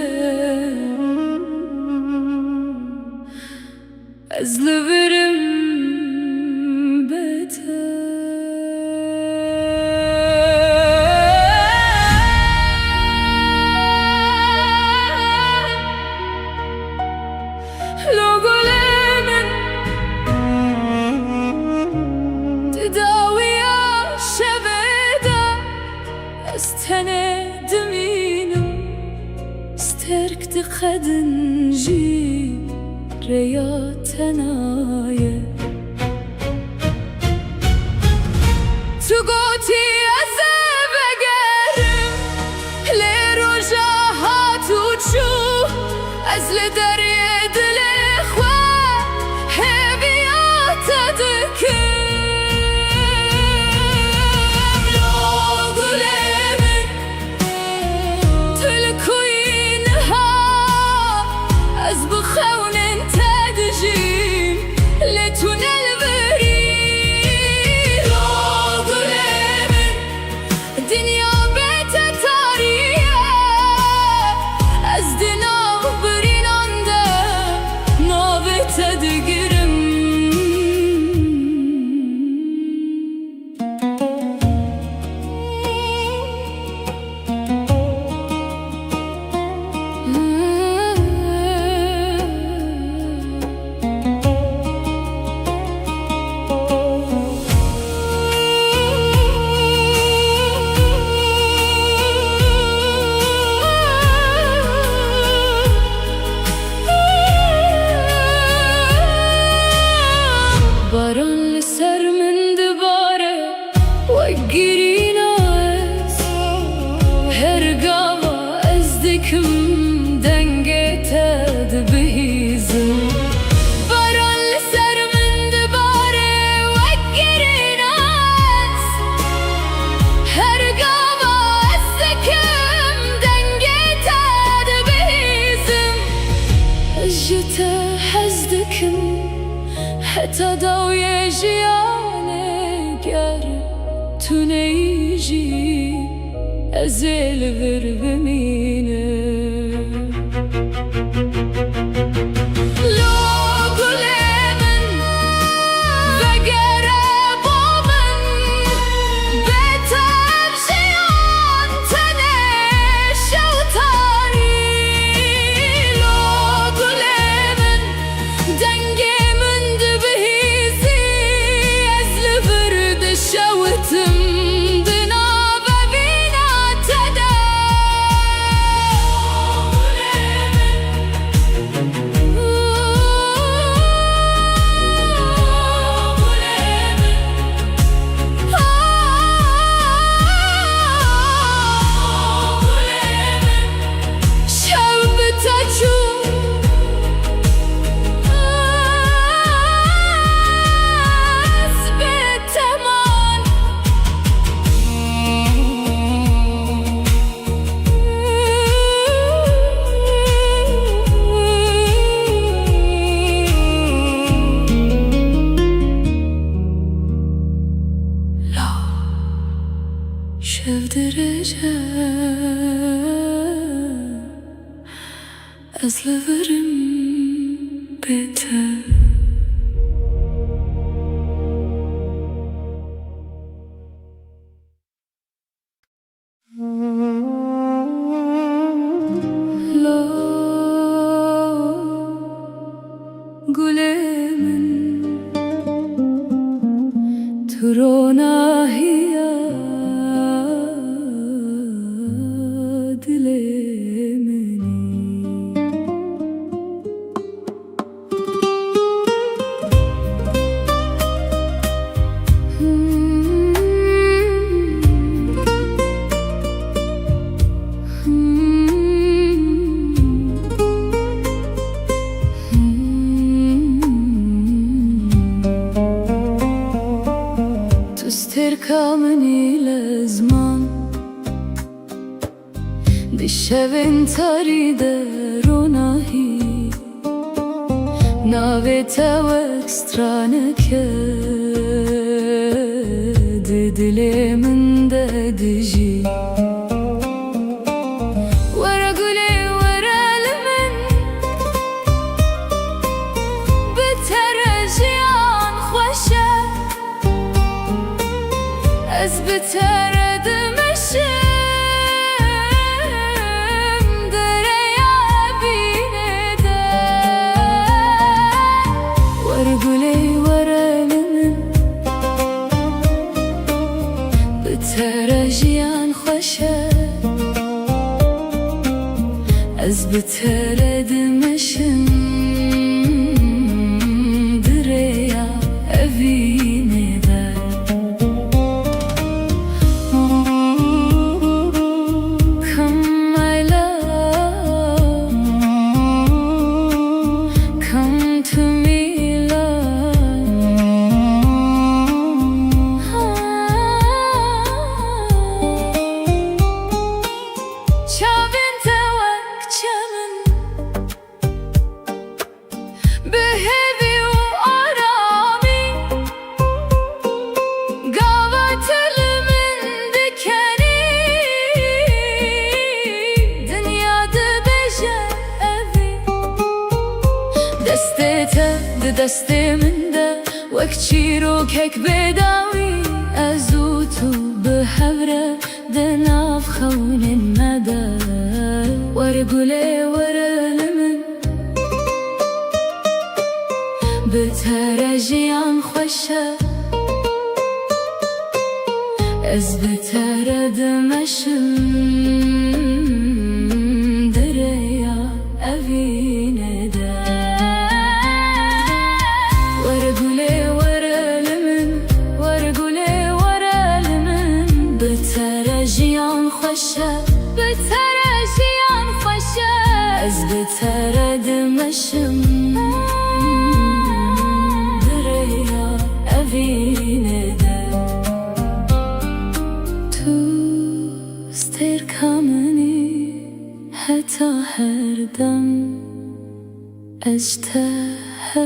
Sevdireceğim ezleverim beter. Logolemin tedaviya şeveda estene deminim sterk de khadinji reya tenaye tu goti azeve gerim le roja hatu chu az le derye dile khwa heviyat adkim. Logulemin tulkuyin ha az bkhawnin tadjim le tunel veri. Logulemin dünya bete tariye az dinav birinanda navete digirim. Baran li ser min dibare weggirin ez her gava ez dikim denge te dibihizim. Baran li ser min dibare weggirin ez her gava ez dikim denge te dibihizim. Jite hez dikim حتى ضوي جياني گر تو نیجی ازل ور بمینه. Logulemin ve gere bomin beter jiyan tene şevtari. Logulemin dengemin dibihizi ez li vir de şew Şevdireceğim ezleverim biter. Gülemin turona hiya dilemini تستركمني لزمان بشوين تريد روناهي ناويتا وكسترانك ددلي من ددجي ورقلي ورالمن بترجيان خوشه از بتردم الشم دريا بينده ورقلي ورالمن بترجيان خوشه از بتردم الشم دريا بينده دستي من ده وكتشيرو كيك بداوي أزوتو بحبرة دناف خون المدى ورقلي ورالمن بترجيان خوشه از بترد مشم دريا أبينه ده ورقلي ورالمن بترجيان خوشه بترجيان خوشه از بترد مشم دريا أبينه ده تو استركمني حتى هر دم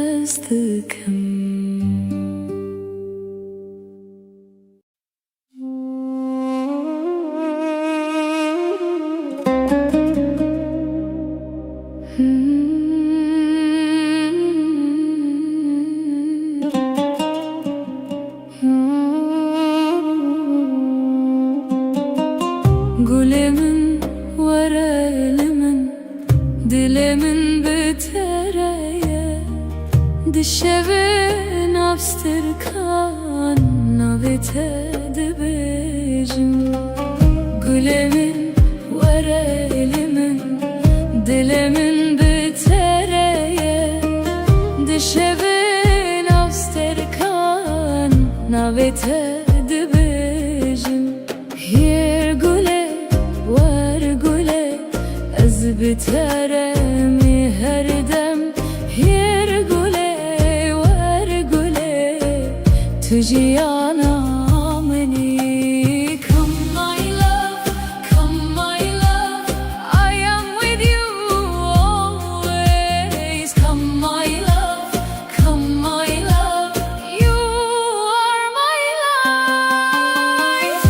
أجتهزتكم Gülemin ورالمن دلمن بتريه دشبن أبستركان نبتد بجم Gülemin ورالمن دلمن بتريه دشبن أبستركان نبتد بجم Yer güle var güle az biteremi her dem Yer güle var güle tüciyana meni Come my love, come my love I am with you always Come my love, come my love You are my life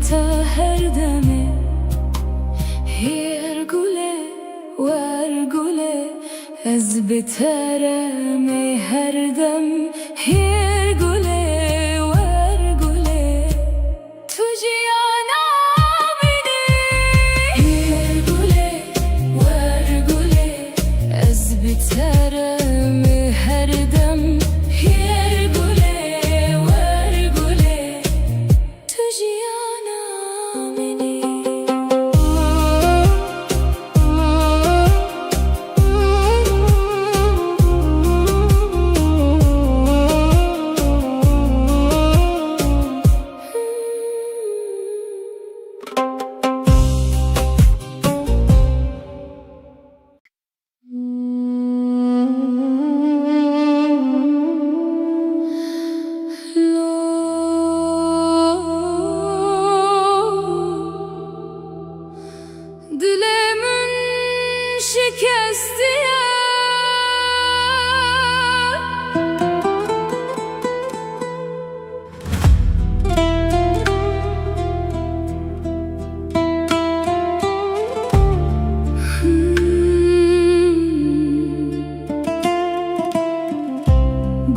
تا هر دمه هیر گله ور گله از بترم هر دم هیر گله ور گله تو جیانا بینی هیر گله ور گله از بترم هر دم هیر گله ور گله تو جیانا بینی Dilemin şikesti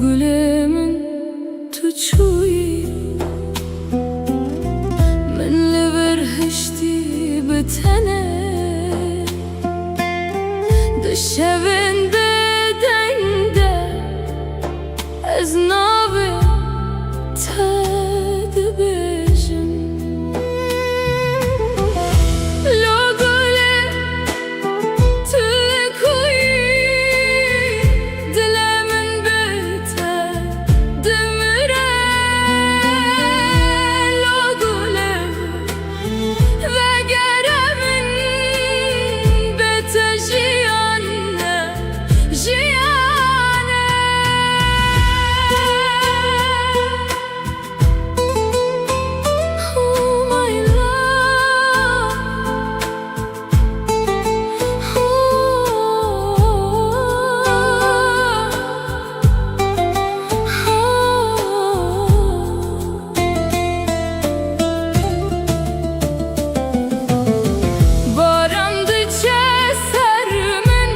Gülemin tuçuyi من لبرهشتی بتنه دشونده دنده از نابه تد بجم لگله تلکوی دلمن بته دمره لگله وگرمن بته جیانه جیانه Oh my love Barandı çesermin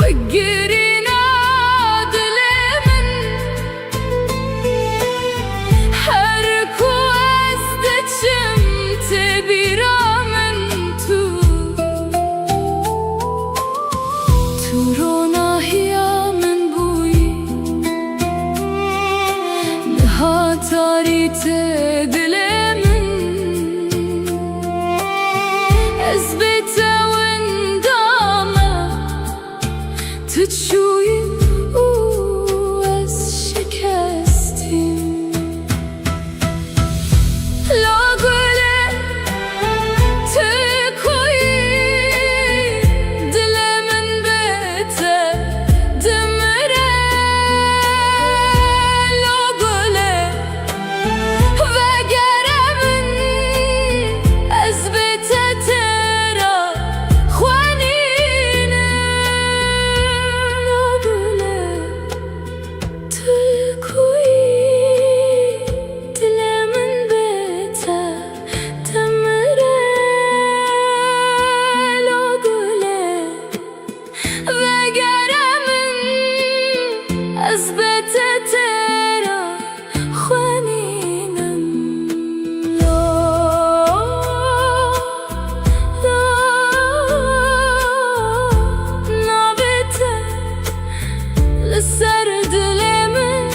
Vegirina dilemin Her kueste çimte biramen tu Turona hiyamen buyi Nihatarite dilemin Ezbete wendama Tçuyi ez şikestim Lagule tkoyi dilemin bete demire Lagule وگرمن از بته ترا خوانینه لگله تلکوی دلمن بته دمره لگله وگرمن از بته ترا خوانینم نابته لسر دلمن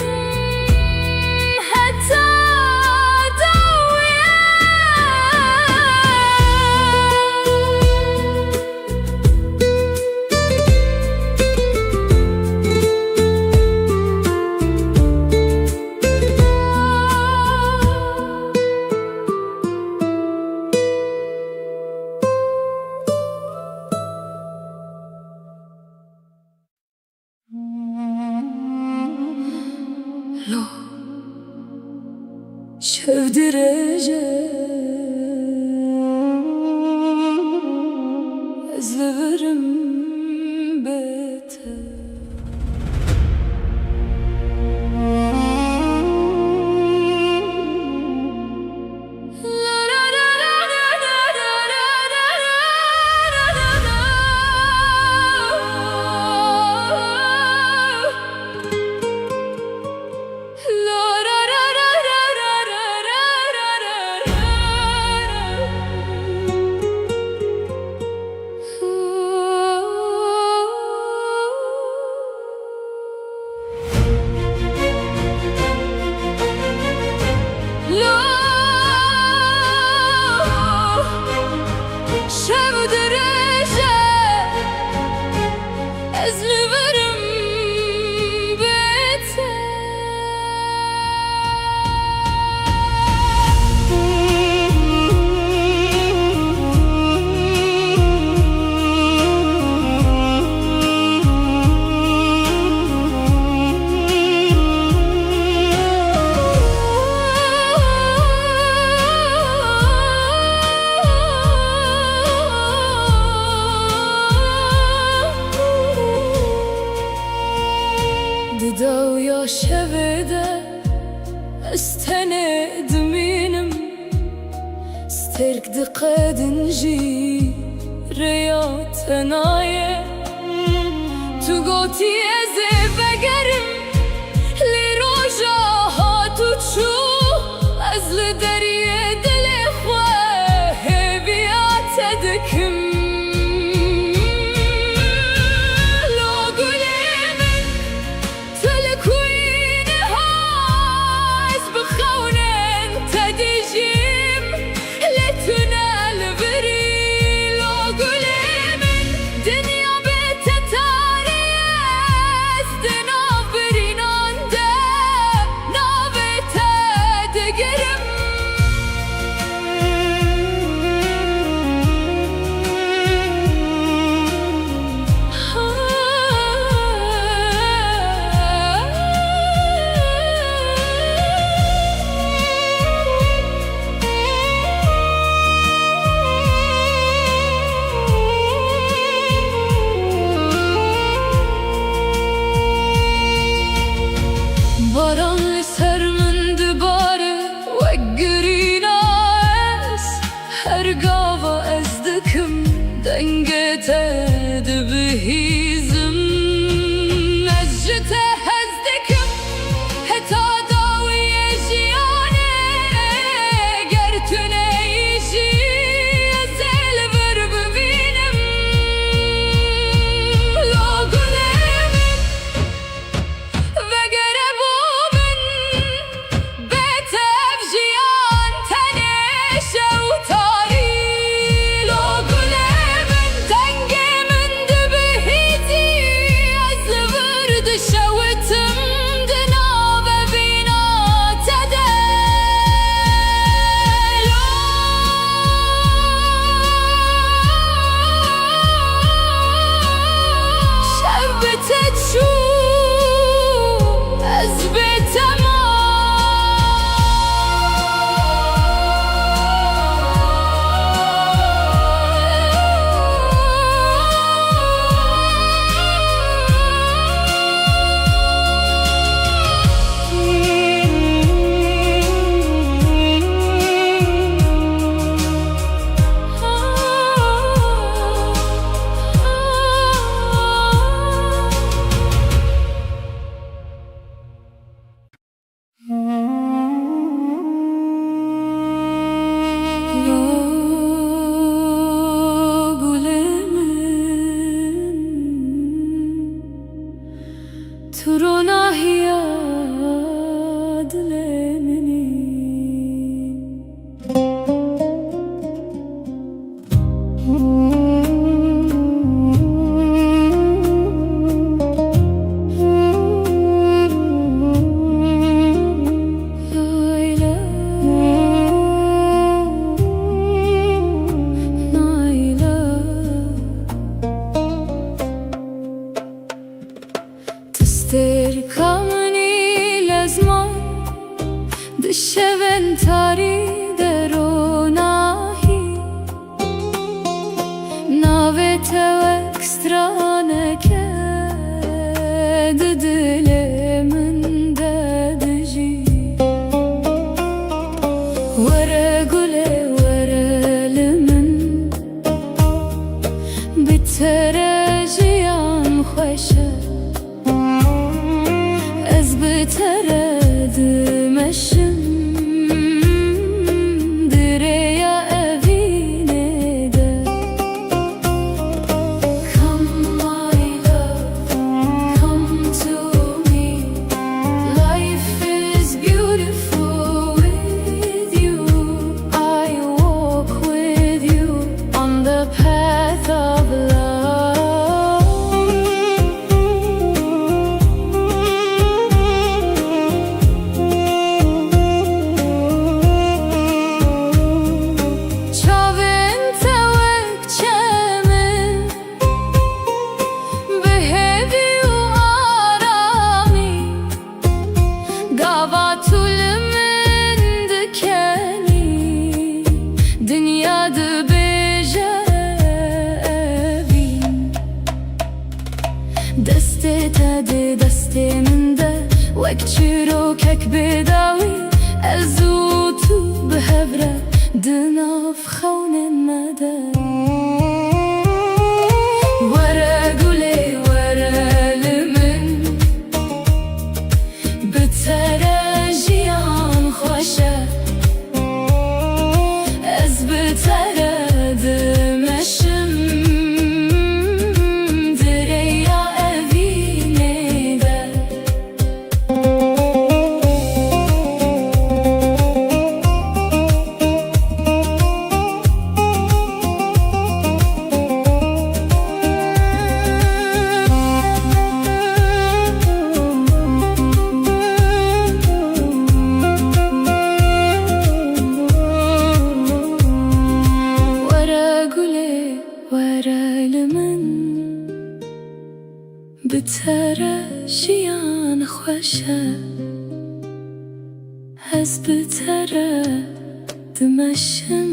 حتی دویه لو şevdirece ezlerim bete قد نجي ريات نايه تو گوتی از بگرم لی روژا ها تو چو از لدریه دل خواه بیات دکم لو گلی من تلکوین هاز بخونن تدیجیم لتنا البری لو گلی من دنیا باران سر من دباره وگرینا از هر گاوا از دکم دنگت دبهیزم از جته از دکم هتا داوی جیانه گرتونه ایشی از البر ببینم لو گلم وگره تستركمني لازمان دشون تاری دروناهی ناوت و اکسترانه که دل من ددجی وره گله وره لمن بترجیان خوشه ترد مشم دریا evine de Come my love, come to me Life is beautiful with you I walk with you on the path of love دست من ده وک چیروکک بداوی از او تو به هفره دناف خونه gelmeden. Wara gule wara limin, bitere jiyan xweşe. Ez bitere dimeşim, direya evînê de. Bitere jiyan xweşe. Ez bitere dimeşim,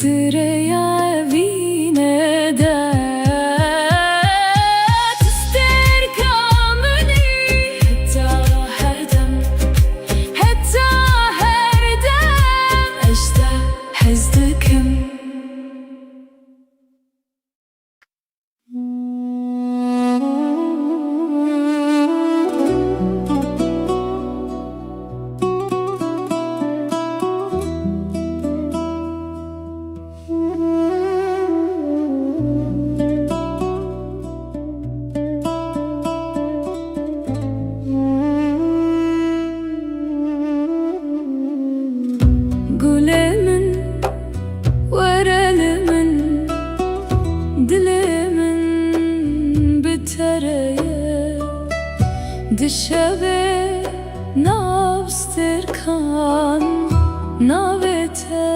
direya evînê de. Tüster kamilî heta her dem, heta her dem. Eşte hez dikim. Gülemin, verelimin, dilimin bitere. Dişeve navstirkan, navete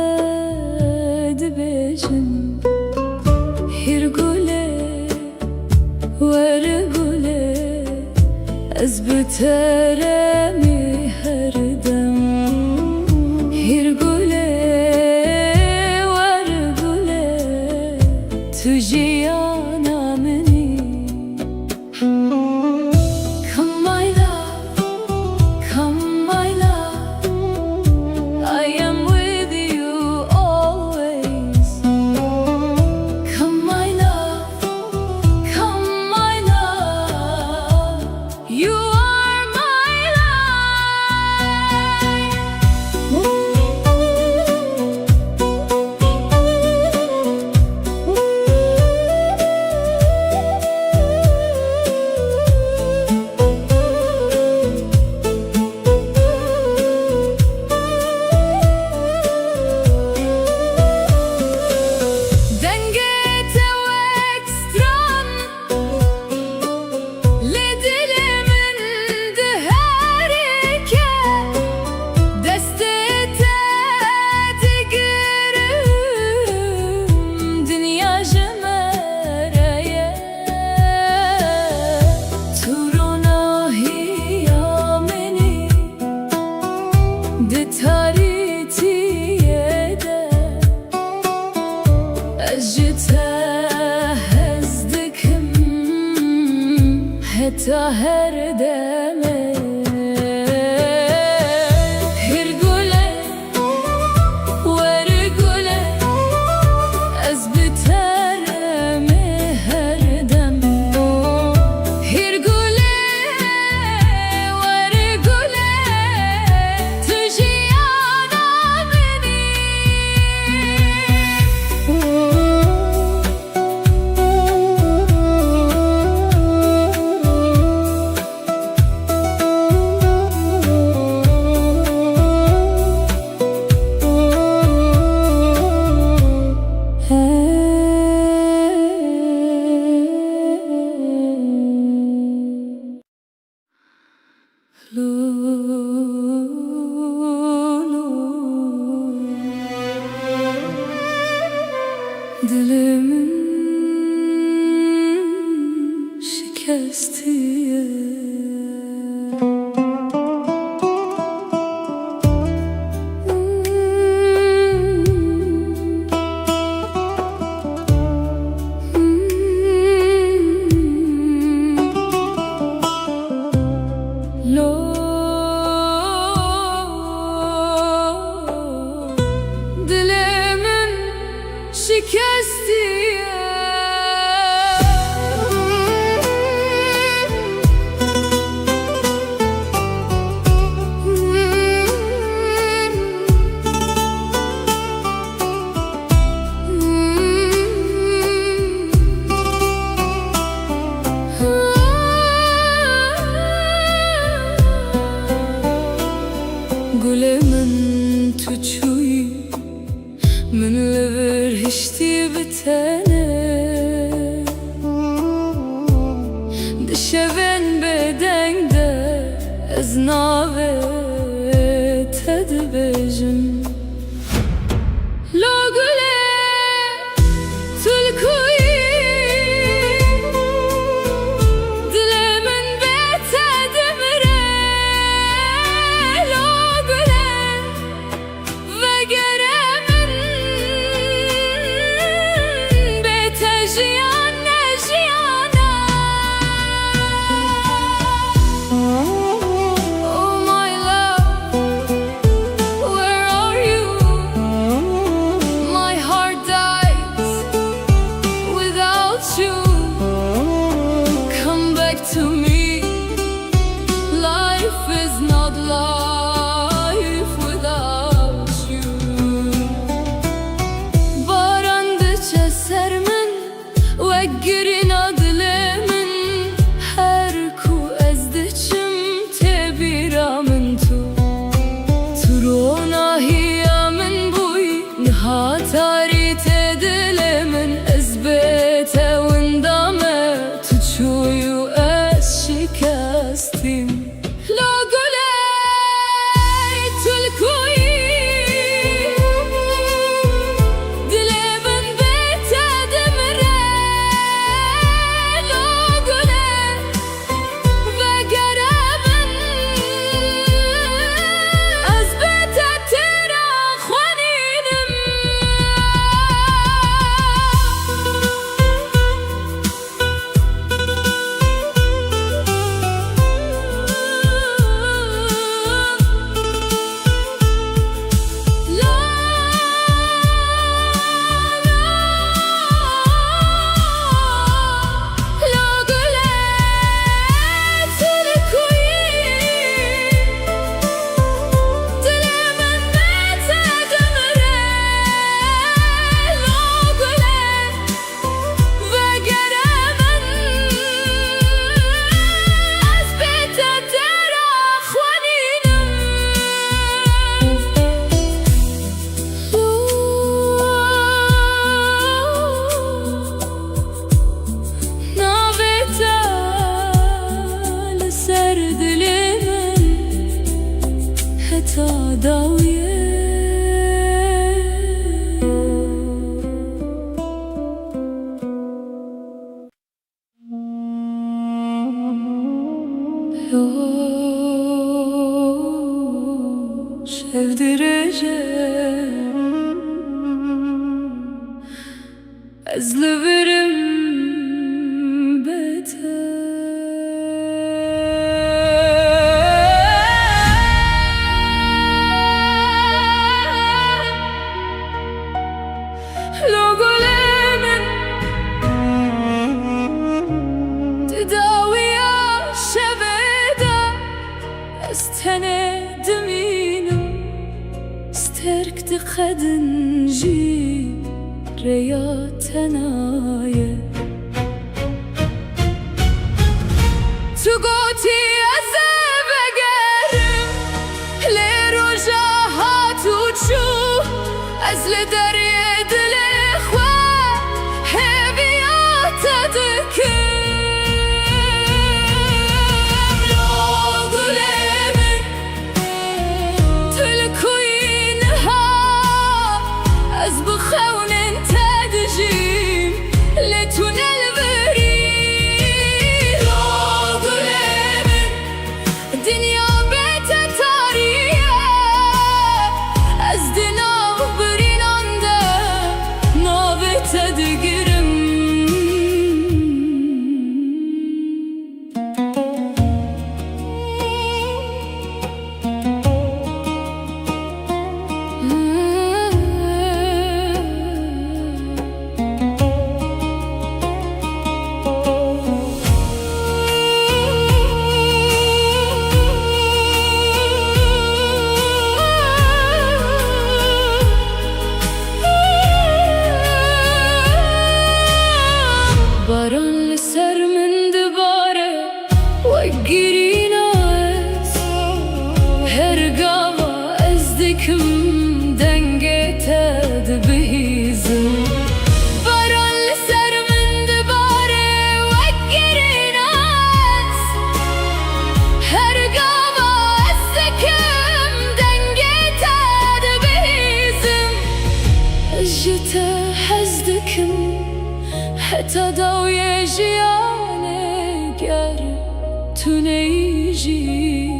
dibêjim. Hir gule, were gule, ez bitere mi her dem. Hir gule, were gule, tu jiyana minî. Come my love, come my love, I am with you always. Come my love, come my love, you are my Dengete vek stran, li dilimin diherike. Destê te digirim, dinya ji me reye. Tu ronahiya minî, di tarîtiye de. Ez ji te hez dikim, heta her deme. Hir gule, were gule, ez bitere mi her dem. Hir gule, were gule, tu jiyana minî. Dilimin şikestiye. Dilimin گل من تو چوی من لبر هشتی بتنه دشون بدنگ ده از ناوه تد بجم لو گله تلکوی to me, life is not life without you. Barandıça sermin ve girin adlemin her ku ezdiçim tebiramın tu turona hiyamin buy nihatari tedilemin ezbete windame tuçuyu شکستیم لا گله تلکوی دل من به تدمره لا گله وگره من از بت ترا خوانینم داویه sevdireceğim ezleverim beter استركت خدنجي رياتنا تقوتي أزبقرم لرجاها تشوف أزل دريد الإخوة هبيات تذكر دكم حتى ضوي جياني گر تو نیجی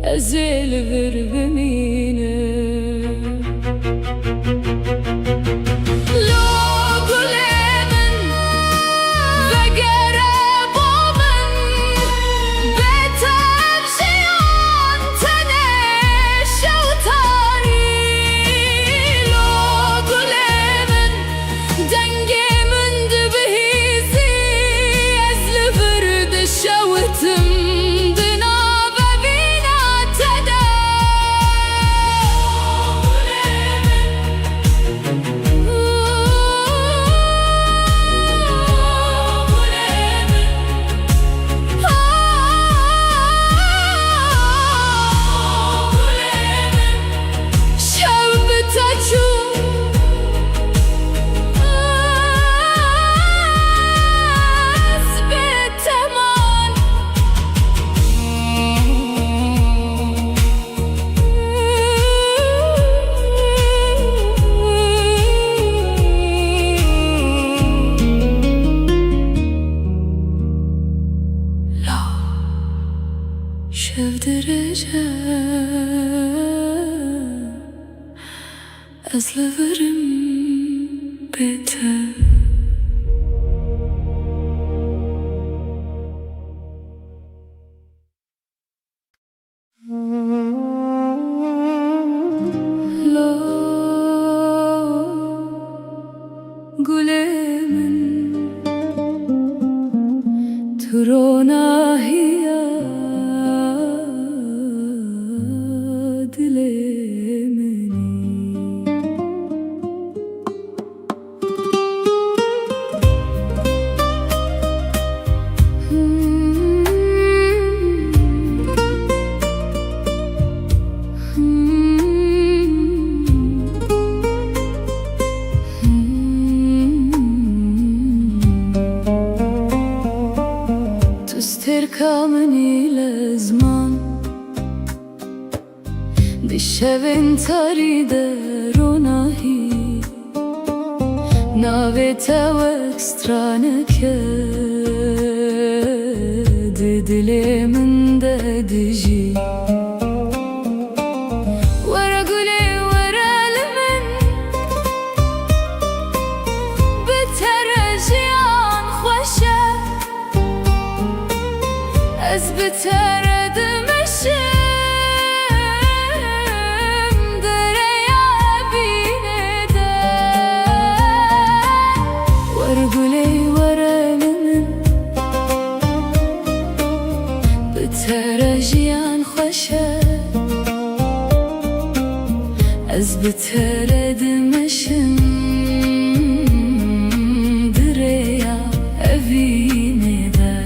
ازل ور بمینه أزلفرم بيته لا قلمن ترونا هي تركمني لزمان بشوين تريد روناهي ناويتا واكسترانك دلي من دجي ورا قولي ورا لمن بترجيان خوشة أزبترد مشم دريا بيندا ورقولي ورا لمن بترجيان خوشة أزبترد مشم دريا بيندا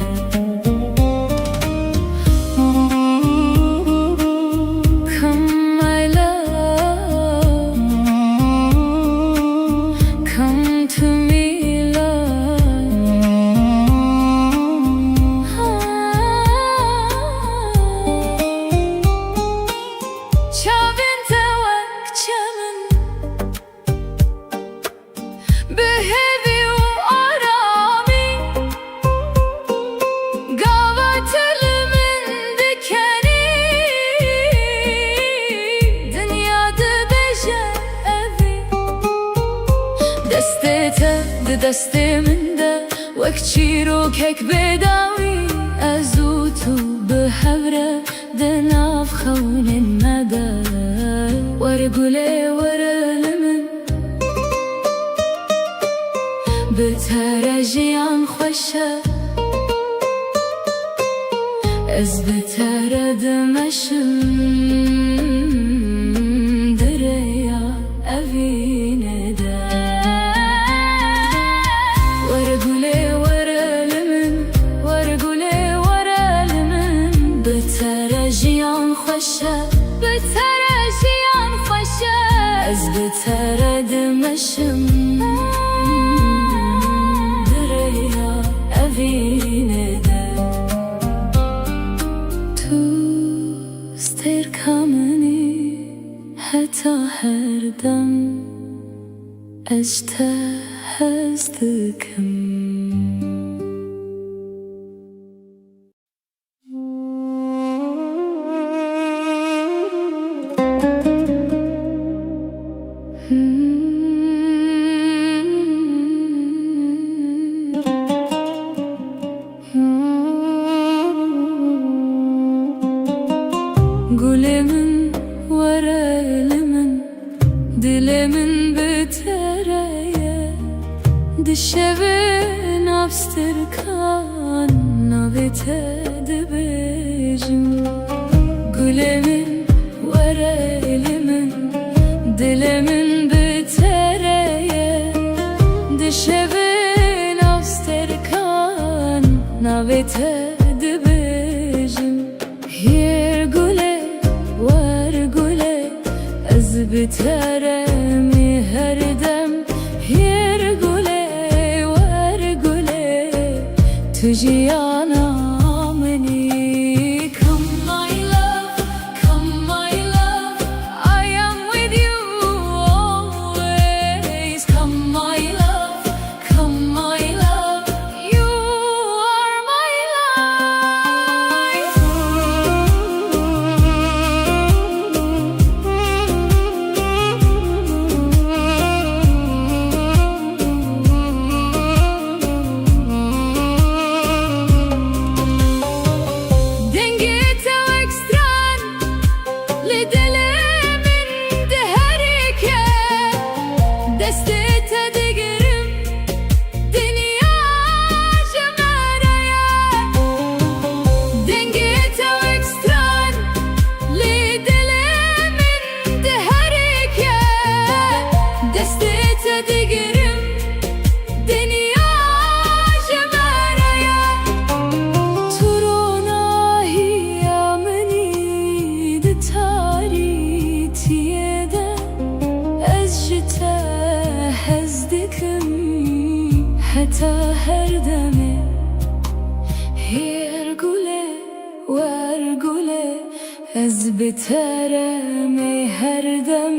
دسته من ده وك چیروک هک بداوی ازوتو بحوره دناف خون مده ورقولي ورا لمن بترجيان خوشه از بترد مشم دريا أفينه ده بترجيان خوشه از بترد مشم دريا أفينه ده تو استركمني حتى هردم اشتهى hezdikim. Gülemin var elimin, dilimin bitereye, dişevin abstırkan navitedi bejim. Gülemin var elimin, dilimin bitereye, dişevin abstırkan navitedi bejim. Yer güle var güle ez biteremi her dem. Yer güle var güle tujiyana meni. Come my love, come my love, I am with you always. Come my love, come my love, you are my life. Dengete ekstran lidelemin deherike, destete digerim dünya jemereye. Dengete ekstran lidelemin deherike, destete digerim dünya jemereye. Turona hiyameni de taritiyede, ez jite hezdikim heta her deme. Yer güle var güle ez biteremi her dem.